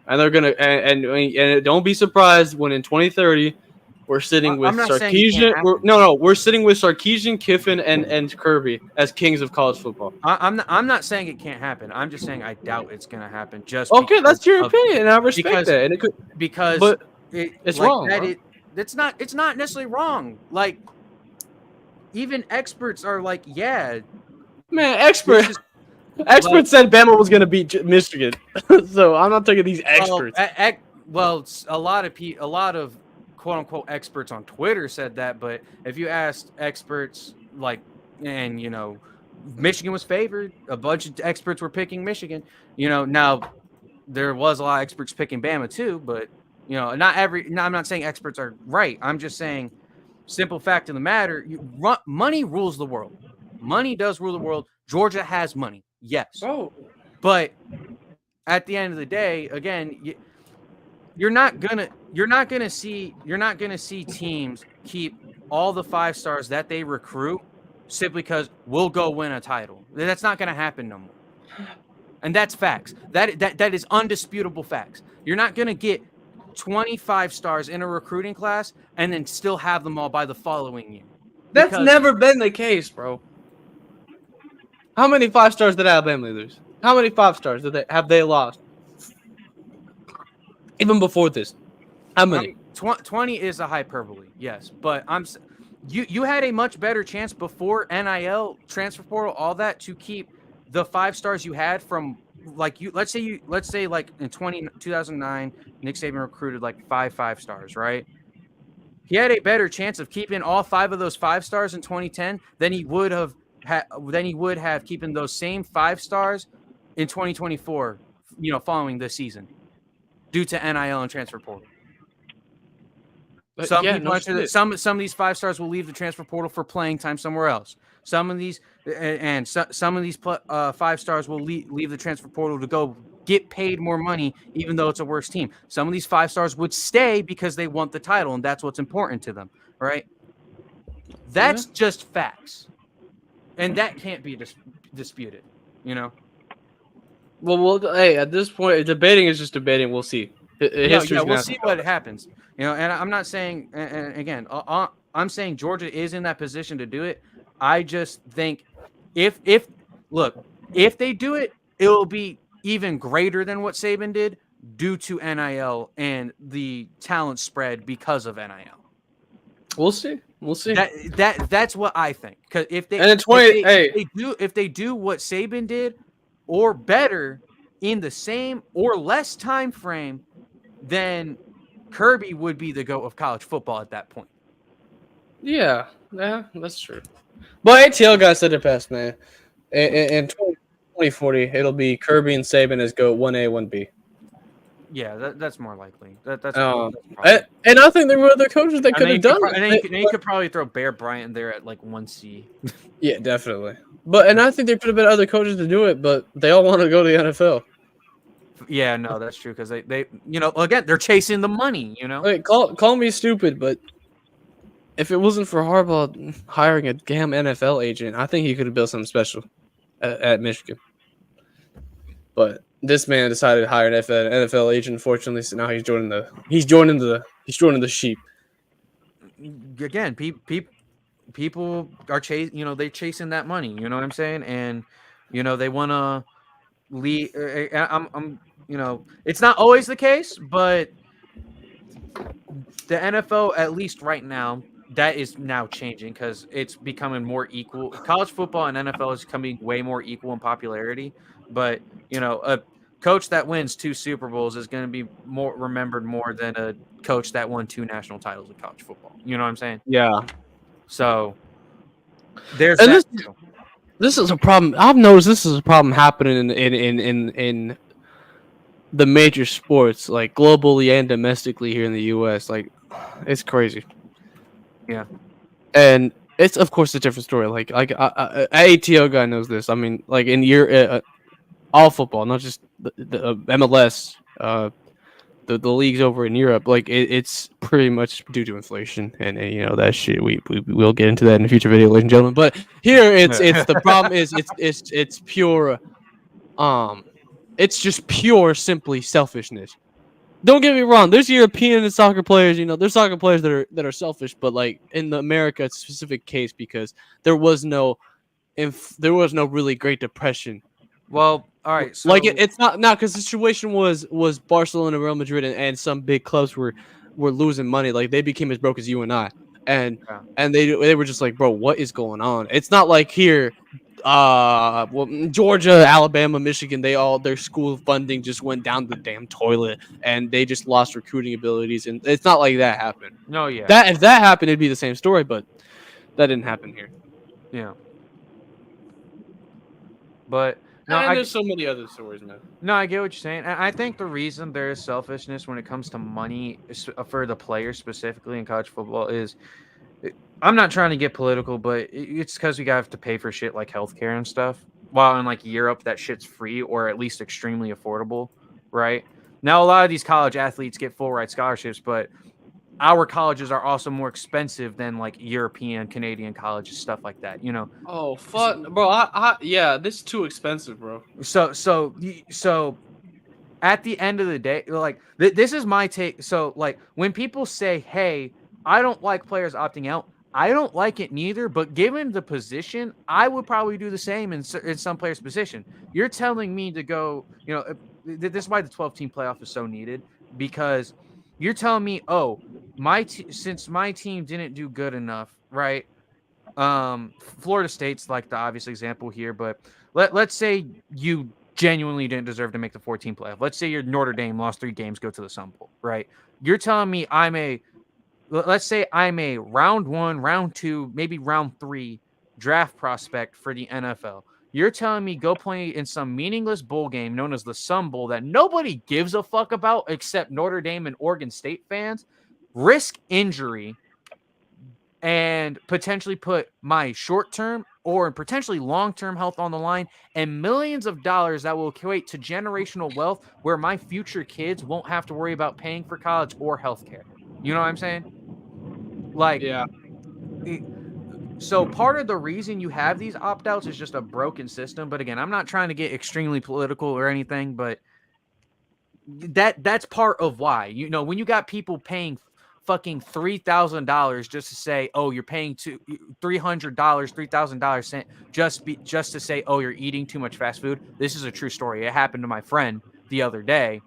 And they're going to, and don't be surprised when in 2030, we're sitting with Sarkisian. We're sitting with Sarkisian, Kiffin, and Kirby as kings of college football. I'm not saying it can't happen. I'm just saying I doubt it's going to happen. Just okay, that's your opinion, and I respect that. And it could because it's like wrong. It's not necessarily wrong. Like even experts are like, yeah, man, experts said Bama was going to beat Michigan, so I'm not taking these experts. Well, a lot of quote unquote experts on Twitter said that, but if you asked experts like, and you know, Michigan was favored. A bunch of experts were picking Michigan. You know, now there was a lot of experts picking Bama too, but you know, I'm not saying experts are right. I'm just saying, simple fact of the matter, money rules the world. Money does rule the world. Georgia has money, yes. Oh. But at the end of the day, again, you're not gonna see teams keep all the 5 stars that they recruit simply because we'll go win a title. That's not gonna happen no more. And that's facts. That is undisputable facts. You're not gonna get 25 stars in a recruiting class and then still have them all by the following year. That's never been the case, bro. How many 5 stars did Alabama lose? How many 5-stars have they lost? Even before this, how many? 20 is a hyperbole, yes, but you had a much better chance before NIL, transfer portal, all that to keep the 5-stars you had from like you. Let's say like in 2009, Nick Saban recruited like 5-stars, right? He had a better chance of keeping all 5 of those 5-stars in 2010 than he would have keeping those same 5-stars in 2024. Following this season, due to NIL and transfer portal. Some Yeah, people no enter shit. some of these 5-stars will leave the transfer portal for playing time somewhere else. Some of these 5-stars will leave the transfer portal to go get paid more money, even though it's a worse team. Some of these 5-stars would stay because they want the title, and that's what's important to them, right? That's just facts, and that can't be disputed. Well, hey, at this point, debating is just debating. We'll see. History's We'll gonna see what happens. And I'm not saying, and again, I'm saying Georgia is in that position to do it. I just think if they do it, it'll be even greater than what Saban did due to NIL and the talent spread because of NIL. We'll see. We'll see. That's what I think. Because if they if they do what Saban did or better in the same or less time frame, then Kirby would be the GOAT of college football at that point. Yeah, that's true. But ATL guy said it best, man. In 2040, it'll be Kirby and Saban as GOAT 1A, 1B. Yeah, that's more likely. That's and I think there were other coaches that could have done it. And you could probably throw Bear Bryant there at like 1C. Yeah, definitely. And I think there could have been other coaches to do it, but they all want to go to the NFL. Yeah, no, that's true because they again they're chasing the money. Wait, call me stupid, but if it wasn't for Harbaugh hiring a damn NFL agent, I think he could have built something special at Michigan. But this man decided to hire an NFL agent, unfortunately, so now he's joining the sheep. Again, people are they're chasing that money. You know what I'm saying? And they want to lead. It's not always the case, but the NFL, at least right now, that is now changing because it's becoming more equal. College football and NFL is becoming way more equal in popularity. But a coach that wins 2 Super Bowls is going to be more remembered more than a coach that won 2 national titles in college football. You know what I'm saying? Yeah. So there's that too. This is a problem. I've noticed this is a problem happening in the major sports, like globally and domestically here in the U.S. Like, it's crazy. Yeah. And it's, of course, a different story. Like ATO guy knows this. I mean, like in all football, not just the MLS, the leagues over in Europe, like it's pretty much due to inflation, and that shit. We'll get into that in a future video, ladies and gentlemen. But here, it's the problem is it's pure, it's just pure, simply selfishness. Don't get me wrong. There's European and soccer players. There's soccer players that are selfish, but like in America, it's a specific case because there was no really Great Depression. Well, all right. So... Like it's not because the situation was Barcelona, Real Madrid, and some big clubs were losing money. Like they became as broke as you and I, and they were just like, bro, what is going on? It's not like here, Georgia, Alabama, Michigan, their school funding just went down the damn toilet, and they just lost recruiting abilities, and it's not like that happened. No, yeah. If that happened, it'd be the same story, but that didn't happen here. Yeah. But no, there's so many other stories, man. No, I get what you're saying. I think the reason there is selfishness when it comes to money for the players specifically in college football is, I'm not trying to get political, but it's because we have to pay for shit like healthcare and stuff. While in like Europe, that shit's free or at least extremely affordable, right? Now, a lot of these college athletes get full ride scholarships, but our colleges are also more expensive than like European, Canadian colleges, stuff like that. Oh fuck, bro! Yeah, this is too expensive, bro. So, at the end of the day, like this is my take. So, like when people say, "Hey, I don't like players opting out," I don't like it neither, but given the position, I would probably do the same in some players' position. You're telling me to go, this is why the 12-team playoff is so needed, because you're telling me, oh, since my team didn't do good enough, right? Florida State's like the obvious example here, but let's say you genuinely didn't deserve to make the 14 playoff. Let's say you're Notre Dame, lost 3 games, go to the Sun Bowl, right? You're telling me let's say I'm a round 1, round 2, maybe round 3 draft prospect for the NFL. You're telling me go play in some meaningless bowl game known as the Sun Bowl that nobody gives a fuck about except Notre Dame and Oregon State fans, risk injury, and potentially put my short-term or potentially long-term health on the line, and millions of dollars that will equate to generational wealth where my future kids won't have to worry about paying for college or healthcare. You know what I'm saying? Like, Yeah. So part of the reason you have these opt-outs is just a broken system. But again, I'm not trying to get extremely political or anything, but that's part of why. When you got people paying fucking $3,000 just to say, oh, you're paying $300, $3,000 just to say, oh, you're eating too much fast food. This is a true story. It happened to my friend the other day.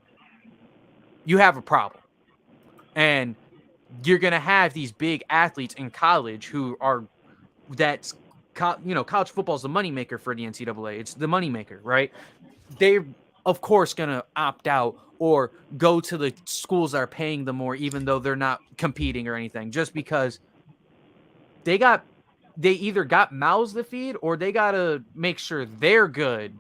You have a problem. And you're going to have these big athletes in college who are college football is the moneymaker for the NCAA. It's the moneymaker, right? They're, of course, going to opt out or go to the schools that are paying them more, even though they're not competing or anything, just because they either got mouths to feed or they got to make sure they're good,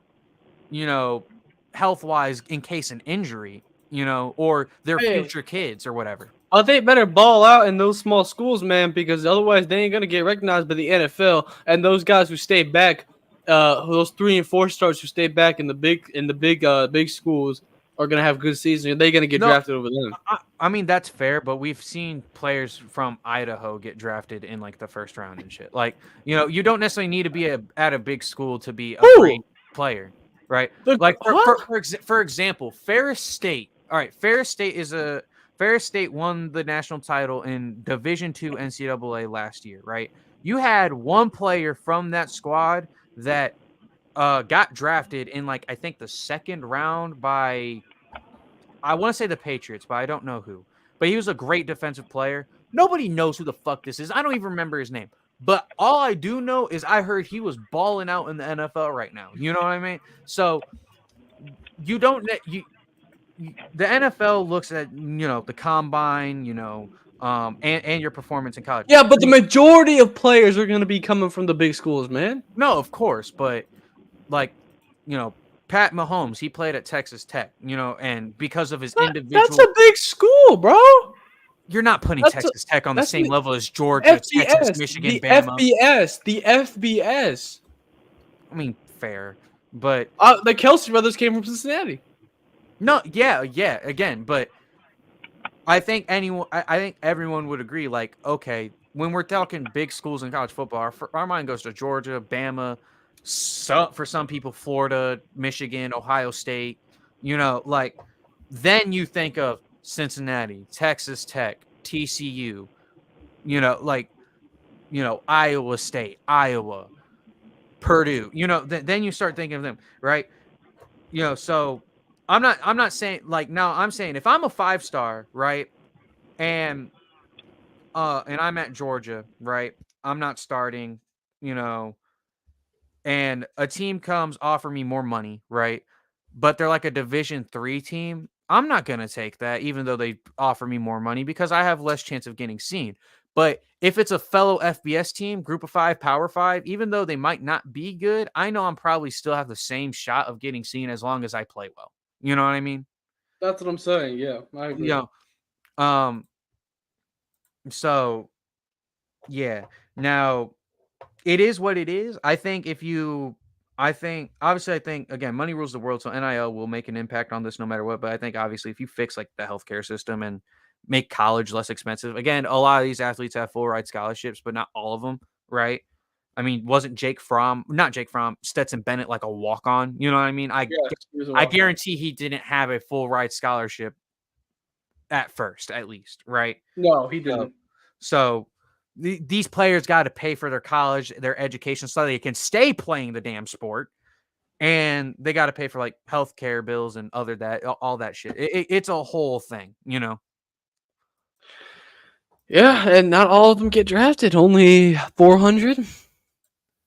health-wise in case an injury, or their future kids or whatever. Oh, they better ball out in those small schools, man, because otherwise they ain't gonna get recognized by the NFL. And those guys who stay back, those 3 and 4 stars who stay back in the big schools are gonna have good seasons. They're gonna get drafted over them. I mean, that's fair, but we've seen players from Idaho get drafted in like the first round and shit. Like, you don't necessarily need to be at a big school to be a great player, right? Like for example, Ferris State. All right, Ferris State won the national title in Division II NCAA last year, right? You had one player from that squad that got drafted in like I think the second round by, I want to say the Patriots, but I don't know who. But he was a great defensive player. Nobody knows who the fuck this is. I don't even remember his name. But all I do know is I heard he was balling out in the NFL right now. You know what I mean? So the NFL looks at the combine, and your performance in college. Yeah, but the majority of players are going to be coming from the big schools, man. No, of course, but like, Pat Mahomes, he played at Texas Tech, and because of his individual, that's a big school, bro. You're not putting Texas Tech on the same level as Georgia, Texas, Michigan, Bama. The FBS. I mean, fair, but the Kelsey brothers came from Cincinnati. No, yeah, again, but I think everyone would agree. Like, okay, when we're talking big schools in college football, our mind goes to Georgia, Bama, for some people, Florida, Michigan, Ohio State. Then you think of Cincinnati, Texas Tech, TCU. Iowa State, Iowa, Purdue. Then you start thinking of them, right? So. I'm not saying like now. I'm saying if I'm a 5-star, right, and I'm at Georgia, right, I'm not starting, and a team comes offer me more money, right, but they're like a Division III team. I'm not gonna take that, even though they offer me more money, because I have less chance of getting seen. But if it's a fellow FBS team, Group of 5, Power 5, even though they might not be good, I know I'm probably still have the same shot of getting seen as long as I play well. You know what I mean? That's what I'm saying. Yeah, I agree. So, yeah. Now, it is what it is. I think again, money rules the world, so NIL will make an impact on this no matter what. But I think obviously if you fix like the healthcare system and make college less expensive, again, a lot of these athletes have full ride scholarships, but not all of them, right? I mean, wasn't Stetson Bennett like a walk-on? You know what I mean? I guarantee he didn't have a full ride scholarship at first, at least, right? No, he didn't. So, these players got to pay for their college, their education, so they can stay playing the damn sport, and they got to pay for like healthcare bills and all that shit. It's a whole thing, you know. Yeah, and not all of them get drafted. Only 400.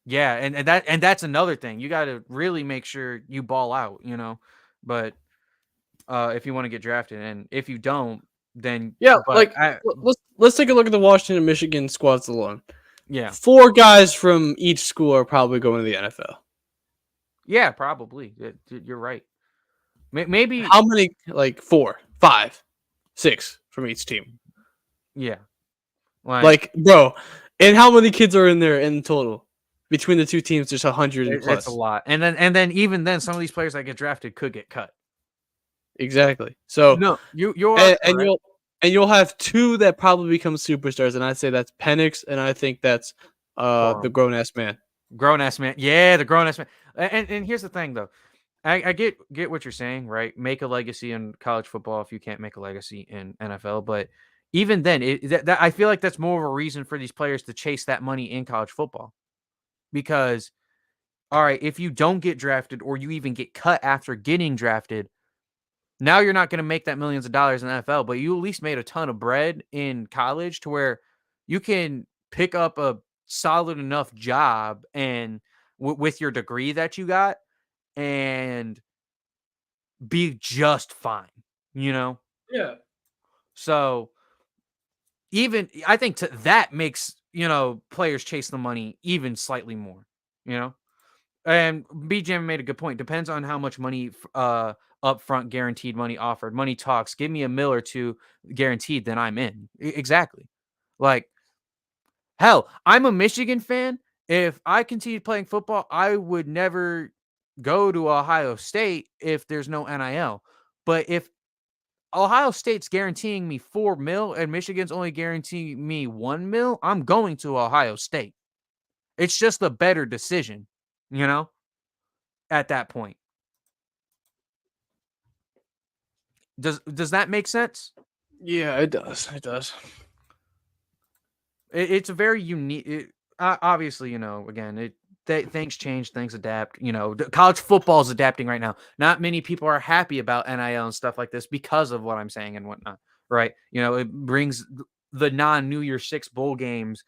Yeah, and that's another thing. You got to really make sure you ball out, you know. But if you want to get drafted, and if you don't, then Yeah, but let's take a look at the Washington Michigan squads alone. yeah, 4 guys from each school are probably going to the NFL. yeah, probably. You're right. Maybe How many? Like 4, 5, 6 from each team. yeah. Like, bro, and how many kids are in there in total? Between the two teams, there's 100 and plus. It's a lot. And then even then, some of these players that get drafted could get cut. Exactly. So No, you're and you'll have 2 that probably become superstars, and I'd say that's Penix, and I think that's the grown ass man. Grown ass man. Yeah, the grown ass man. And here's the thing though. I get what you're saying, right? Make a legacy in college football if you can't make a legacy in NFL. But even then, I feel like that's more of a reason for these players to chase that money in college football. Because, all right, if you don't get drafted or you even get cut after getting drafted, now you're not going to make that millions of dollars in the NFL, but you at least made a ton of bread in college to where you can pick up a solid enough job and with your degree that you got and be just fine, you know? Yeah. So even I think that makes, you know, players chase the money even slightly more, you know? And BJ made a good point. Depends on how much money upfront guaranteed money offered. Money talks. Give me a mil or two guaranteed, then I'm in. Exactly. Like, hell, I'm a Michigan fan. If I continued playing football, I would never go to Ohio State if there's no NIL. But if Ohio State's guaranteeing me 4 mil and Michigan's only guaranteeing me 1 mil, I'm going to Ohio State. It's just a better decision, you know, at that point. Does that make sense? Yeah, it does. It does. It's a very unique. Obviously, you know, again, things change, things adapt. You know, college football is adapting right now. Not many people are happy about NIL and stuff like this because of what I'm saying and whatnot. Right? You know, it brings the non-New Year's Six bowl games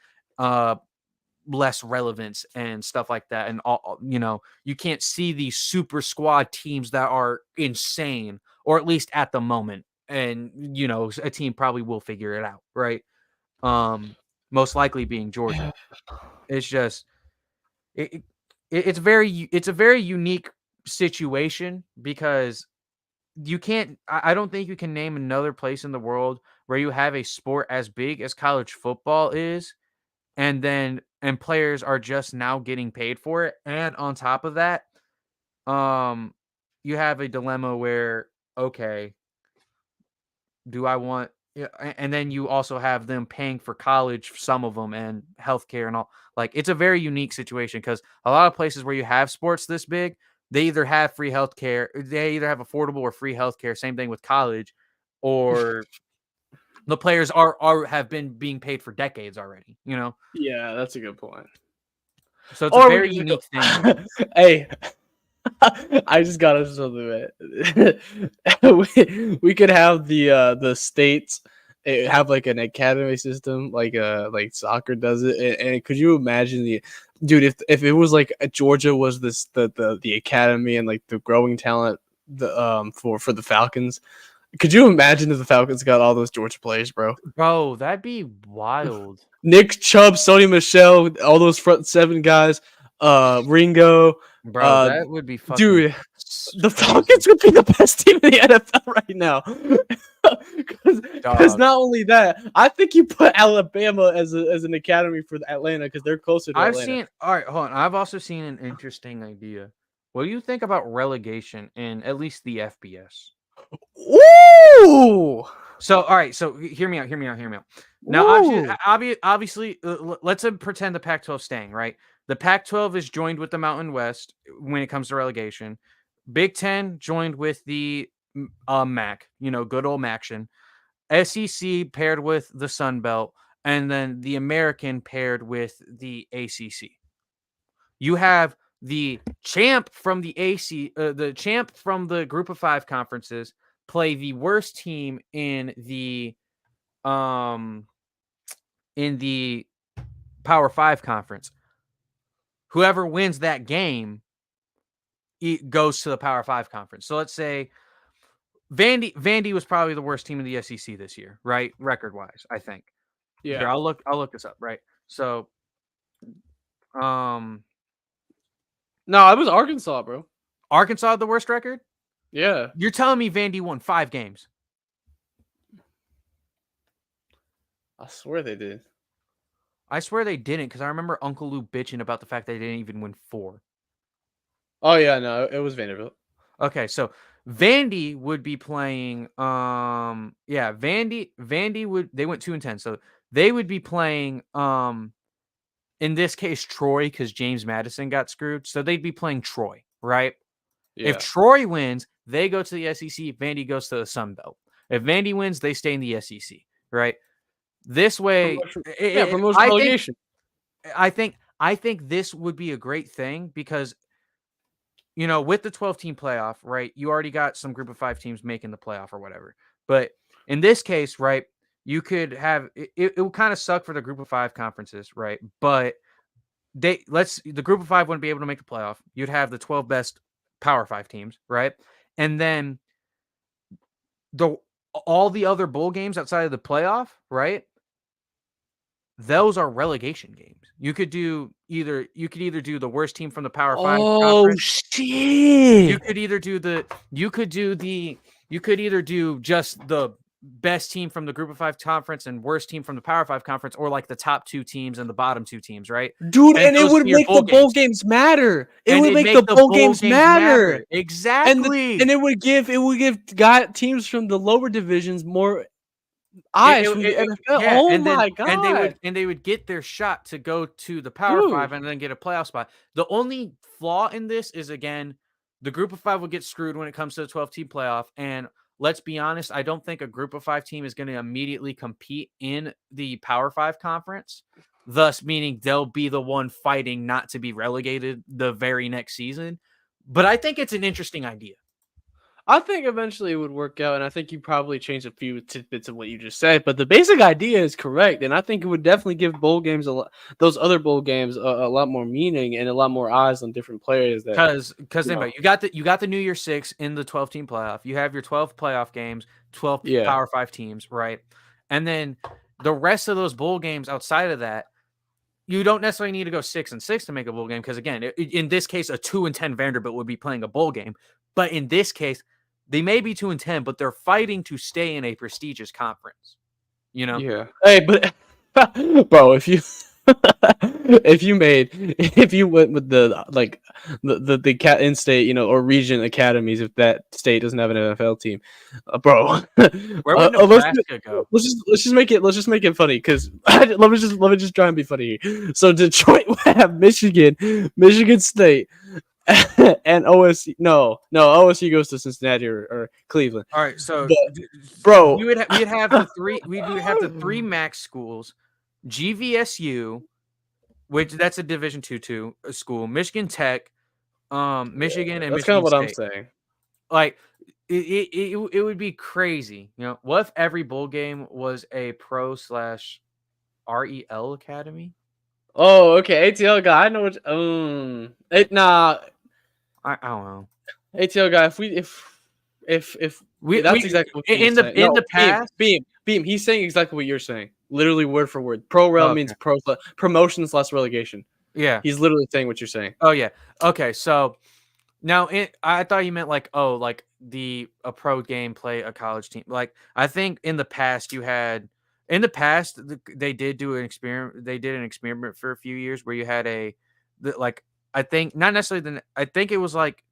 less relevance and stuff like that. And all, you know, you can't see these super squad teams that are insane, or at least at the moment. And you know, a team probably will figure it out, right? Most likely being Georgia. It's just it's a very unique situation because you can't. I don't think you can name another place in the world where you have a sport as big as college football is, and players are just now getting paid for it. And on top of that, you have a dilemma where, okay, do I want, yeah, and then you also have them paying for college, some of them, and healthcare and all. Like, it's a very unique situation because a lot of places where you have sports this big, they either have free healthcare, they either have affordable or free healthcare. Same thing with college, or the players have been being paid for decades already, you know? Yeah, that's a good point. So it's a very unique thing. Hey, I just got us something, man. we could have the states have like an academy system, like soccer does it. And could you imagine dude, if it was like Georgia was the academy and like the growing talent for the Falcons? Could you imagine if the Falcons got all those Georgia players, bro? Bro, that'd be wild. Nick Chubb, Sony Michelle, all those front 7 guys, Ringo. Bro, that would be fucking Dude, the Falcons would be the best team in the NFL right now. Because not only that, I think you put Alabama as an academy for Atlanta because they're closer to Atlanta. All right, hold on. I've also seen an interesting idea. What do you think about relegation in at least the FBS? Ooh! So, all right. So, hear me out. Now, obviously, let's pretend the Pac-12 staying, right? The Pac-12 is joined with the Mountain West when it comes to relegation. Big Ten joined with the MAC, you know, good old MACtion. SEC paired with the Sun Belt. and then the American paired with the ACC. You have the champ from the Group of 5 conferences play the worst team in the Power 5 conference. Whoever wins that game goes to the Power 5 conference. So let's say Vandy was probably the worst team in the SEC this year, right? Record-wise, I think. Yeah. Here, I'll look this up, right? So No, it was Arkansas, bro. Arkansas had the worst record? Yeah. You're telling me Vandy won 5 games? I swear they did. I swear they didn't, because I remember Uncle Lou bitching about the fact they didn't even win 4. Oh yeah, no, it was Vanderbilt. Okay, so Vandy would be playing Vandy would they went 2-10. So they would be playing in this case Troy, because James Madison got screwed. So they'd be playing Troy, right? Yeah. If Troy wins, they go to the SEC, Vandy goes to the Sun Belt. If Vandy wins, they stay in the SEC, right? This way, promotion relegation. I think this would be a great thing because, you know, with the 12-team playoff, right, you already got some Group of 5 teams making the playoff or whatever. But in this case, right, you could have it would kind of suck for the Group of 5 conferences, right? But the Group of 5 wouldn't be able to make the playoff. You'd have the 12 best Power 5 teams, right? And then all the other bowl games outside of the playoff, right? Those are relegation games. You could either do the worst team from the Power 5 conference. Shit. You could either do just the best team from the Group of 5 conference and worst team from the Power 5 conference, or like the top 2 teams and the bottom 2 teams, right? Dude, and it those would be your make the bowl games matter. It would make the bowl games matter. Exactly. And it would give teams from the lower divisions more eyes from the NFL. Yeah, oh and then, my god. and they would get their shot to go to the Power 5 and then get a playoff spot. The only flaw in this is, again, the Group of 5 will get screwed when it comes to the 12-team playoff. And let's be honest, I don't think a Group of 5 team is going to immediately compete in the Power 5 conference, thus meaning they'll be the one fighting not to be relegated the very next season. But I think it's an interesting idea. I think eventually it would work out, and I think you probably changed a few tidbits of what you just said, but the basic idea is correct, and I think it would definitely give bowl games those other bowl games a lot more meaning and a lot more eyes on different players. Because you got the New Year 6 in the 12-team playoff. You have your 12 playoff games, 12 Power 5 teams, right? And then the rest of those bowl games outside of that, you don't necessarily need to go 6-6 to make a bowl game. Because again, in this case, a 2-10 Vanderbilt would be playing a bowl game. But in this case, they may be 2-10, but they're fighting to stay in a prestigious conference. You know? Yeah. Hey, but bro, if you went with the cat in-state, or region academies, if that state doesn't have an NFL team, bro, where would Nebraska go? Let's just make it funny, because let me just try and be funny here. So Detroit would have Michigan State, and OSU. No, OSU goes to Cincinnati or Cleveland. All right, so bro, we'd have the three MAC schools, GVSU, which that's a Division II school, Michigan Tech, Michigan, and that's Michigan kind of what State. I'm saying. Like it would be crazy. What if every bowl game was a pro/REL academy? Oh, okay. ATL guy, I know what. I don't know. ATL guy, if that's exactly what in the past, Beam. He's saying exactly what you're saying, literally word for word. Pro-rel means promotion/relegation. Yeah, he's literally saying what you're saying. Oh yeah. Okay, so now I thought you meant like a pro game play a college team. Like I think in the past they did do an experiment. They did an experiment for a few years where you had I think not necessarily I think it was like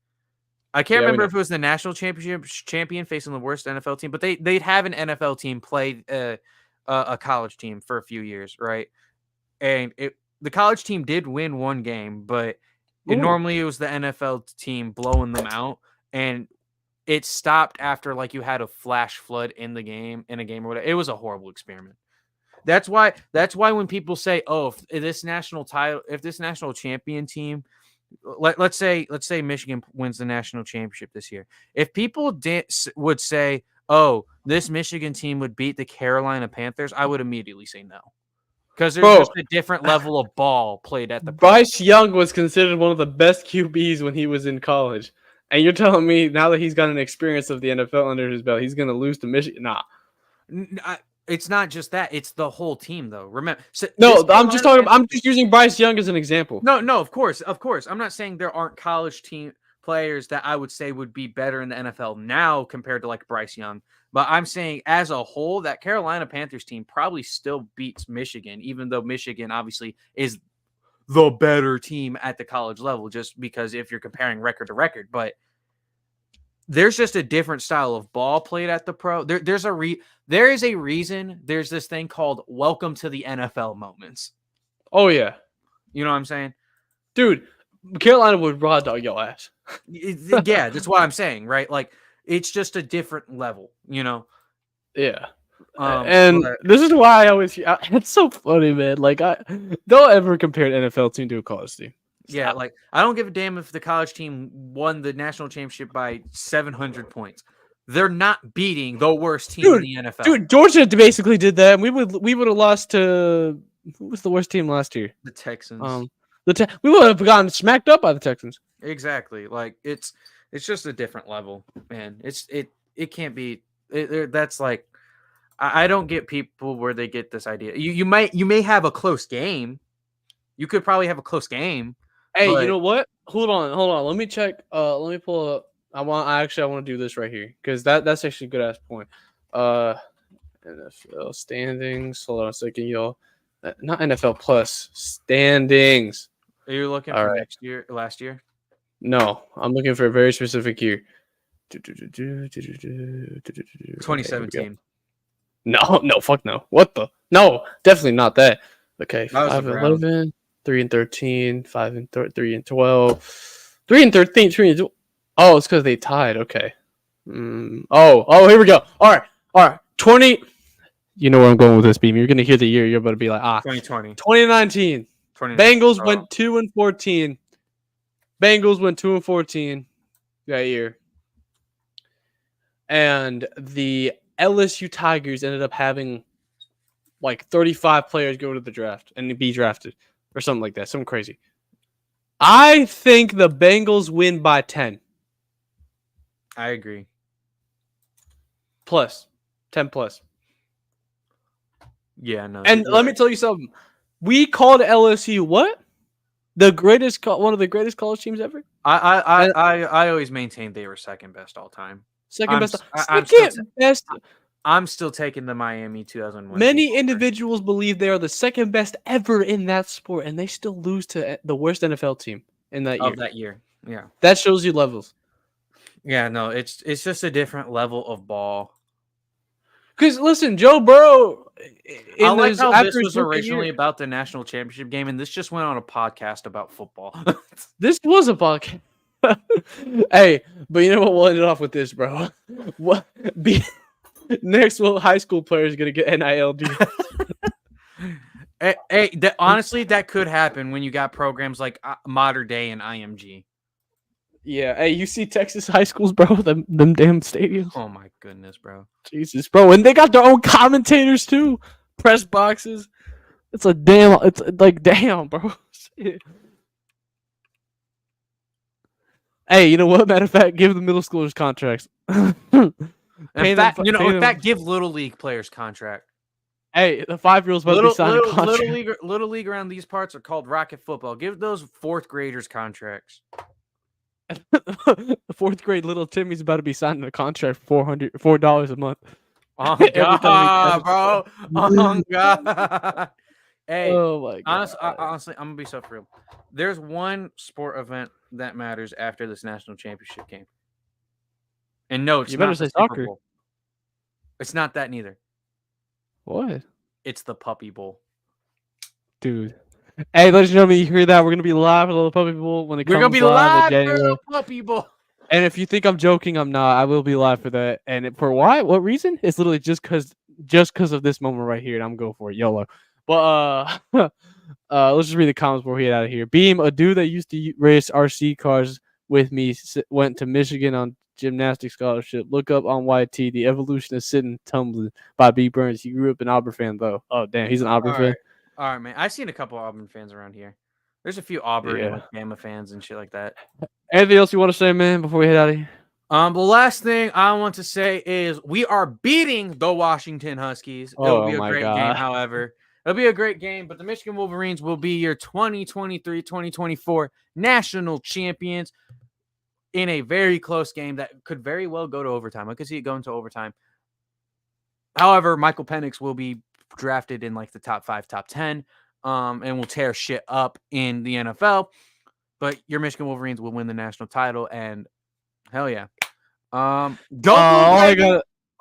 I can't remember if it was the national champion facing the worst NFL team, but they'd have an NFL team play a college team for a few years, right? And the college team did win one game, but normally it was the NFL team blowing them out, and it stopped after like you had a flash flood in a game or whatever. It was a horrible experiment. That's why when people say, "Oh, if this national champion team, let's say Michigan wins the national championship this year," if people would say, "Oh, this Michigan team would beat the Carolina Panthers," I would immediately say no, because there's Bro. just a different level of ball played at the. Bryce Young was considered one of the best QBs when he was in college. And you're telling me now that he's got an experience of the NFL under his belt, he's going to lose to Michigan? Nah. It's not just that; it's the whole team, though. Remember, no, I'm just using Bryce Young as an example. No, of course. I'm not saying there aren't college team players that I would say would be better in the NFL now compared to like Bryce Young. But I'm saying as a whole, that Carolina Panthers team probably still beats Michigan, even though Michigan obviously is the better team at the college level, just because if you're comparing record to record. But there's just a different style of ball played at the pro. There is a reason there's this thing called welcome to the NFL moments. Oh, yeah. You know what I'm saying? Dude, Carolina would raw dog your ass. Yeah, that's what I'm saying, right? Like, it's just a different level, you know? Yeah. This is why I always... It's so funny, man. Like, don't ever compare an NFL team to a college team. Stop. Yeah, like, I don't give a damn if the college team won the national championship by 700 points. They're not beating the worst team in the NFL. Dude, Georgia basically did that, and we would have lost to... Who was the worst team last year? The Texans. We would have gotten smacked up by the Texans. Exactly. Like, it's just a different level, man. It can't be... that's like... I don't get people where they get this idea. You may have a close game. You could probably have a close game. Hey, you know what? Hold on. Let me check. Let me pull up. I want to do this right here because that's actually a good ass point. NFL standings. Hold on a second, y'all. Not NFL Plus standings. Are you looking for last year? No, I'm looking for a very specific year. 2017. No, fuck no. What the? No, definitely not that. Okay, 5-11, 3-13, 5-3-12, 3-13, 3-12. Oh, it's because they tied. Okay. Oh, here we go. All right. 20. You know where I'm going with this, Beam. You're gonna hear the year. You're about to be like, 2020. 2019. Bengals went 2-14. Bengals went 2-14 that year, and the LSU Tigers ended up having like 35 players go to the draft and be drafted or something like that. Something crazy. I think the Bengals win by 10. I agree. 10 plus. Yeah, no. And let me tell you something. We called LSU what? One of the greatest college teams ever? I always maintained they were second best all time. I'm still taking the Miami 2001. Many individuals believe they are the second best ever in that sport, and they still lose to the worst NFL team in that year. Of that year, yeah. That shows you levels. Yeah, no, it's just a different level of ball. Because listen, Joe Burrow. I like how this was originally about the national championship game, and this just went on a podcast about football. This was a podcast. Hey, but you know what? We'll end it off with this, bro. Next, high school players gonna get NIL deals. Honestly, that could happen when you got programs like Modern Day and IMG. Yeah, hey, you see Texas high schools, bro? Them damn stadiums. Oh my goodness, bro. Jesus, bro, and they got their own commentators too, press boxes. It's like damn, bro. Hey, you know what? Matter of fact, give the middle schoolers contracts. In fact, give little league players contract. Hey, the 5-year-olds about to be signing contracts. Little league around these parts are called Rocket Football. Give those 4th graders contracts. The 4th grade little Timmy's about to be signing a contract for $4 a month. Oh God, bro! Oh God! Hey, oh my God. Honestly, I'm gonna be so for real. There's one sport event that matters after this national championship game, and no, it's you better not say the Super soccer. Bowl. It's not that neither. What? It's the Puppy Bowl, dude. Hey, ladies and gentlemen, you hear that? We're gonna be live at the Puppy Bowl when it comes. We're gonna be live for the Puppy Bowl. And if you think I'm joking, I'm not. I will be live for that. And for why? What reason? It's literally just because just because of this moment right here, and I'm going for it, YOLO. But let's just read the comments before we get out of here. Beam, a dude that used to race RC cars with me, went to Michigan on gymnastics scholarship. Look up on YT the evolution of sitting tumbling by B Burns. He grew up an Auburn fan though. Oh damn, he's an Auburn fan. All right, man. I've seen a couple Auburn fans around here. There's a few Auburn and Yeah. like Bama fans and shit like that. Anything else you want to say, man, before we head out of here? The last thing I want to say is we are beating the Washington Huskies. It'll be a great game, however. It'll be a great game, but the Michigan Wolverines will be your 2023-2024 national champions in a very close game that could very well go to overtime. I could see it going to overtime. However, Michael Penix will be drafted in like the top 5, top 10, and will tear shit up in the NFL. But your Michigan Wolverines will win the national title, and hell yeah. All I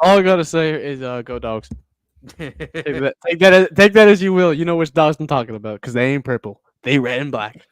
gotta say is go Dogs. Take that as you will. You know which dogs I'm talking about because they ain't purple. They red and black.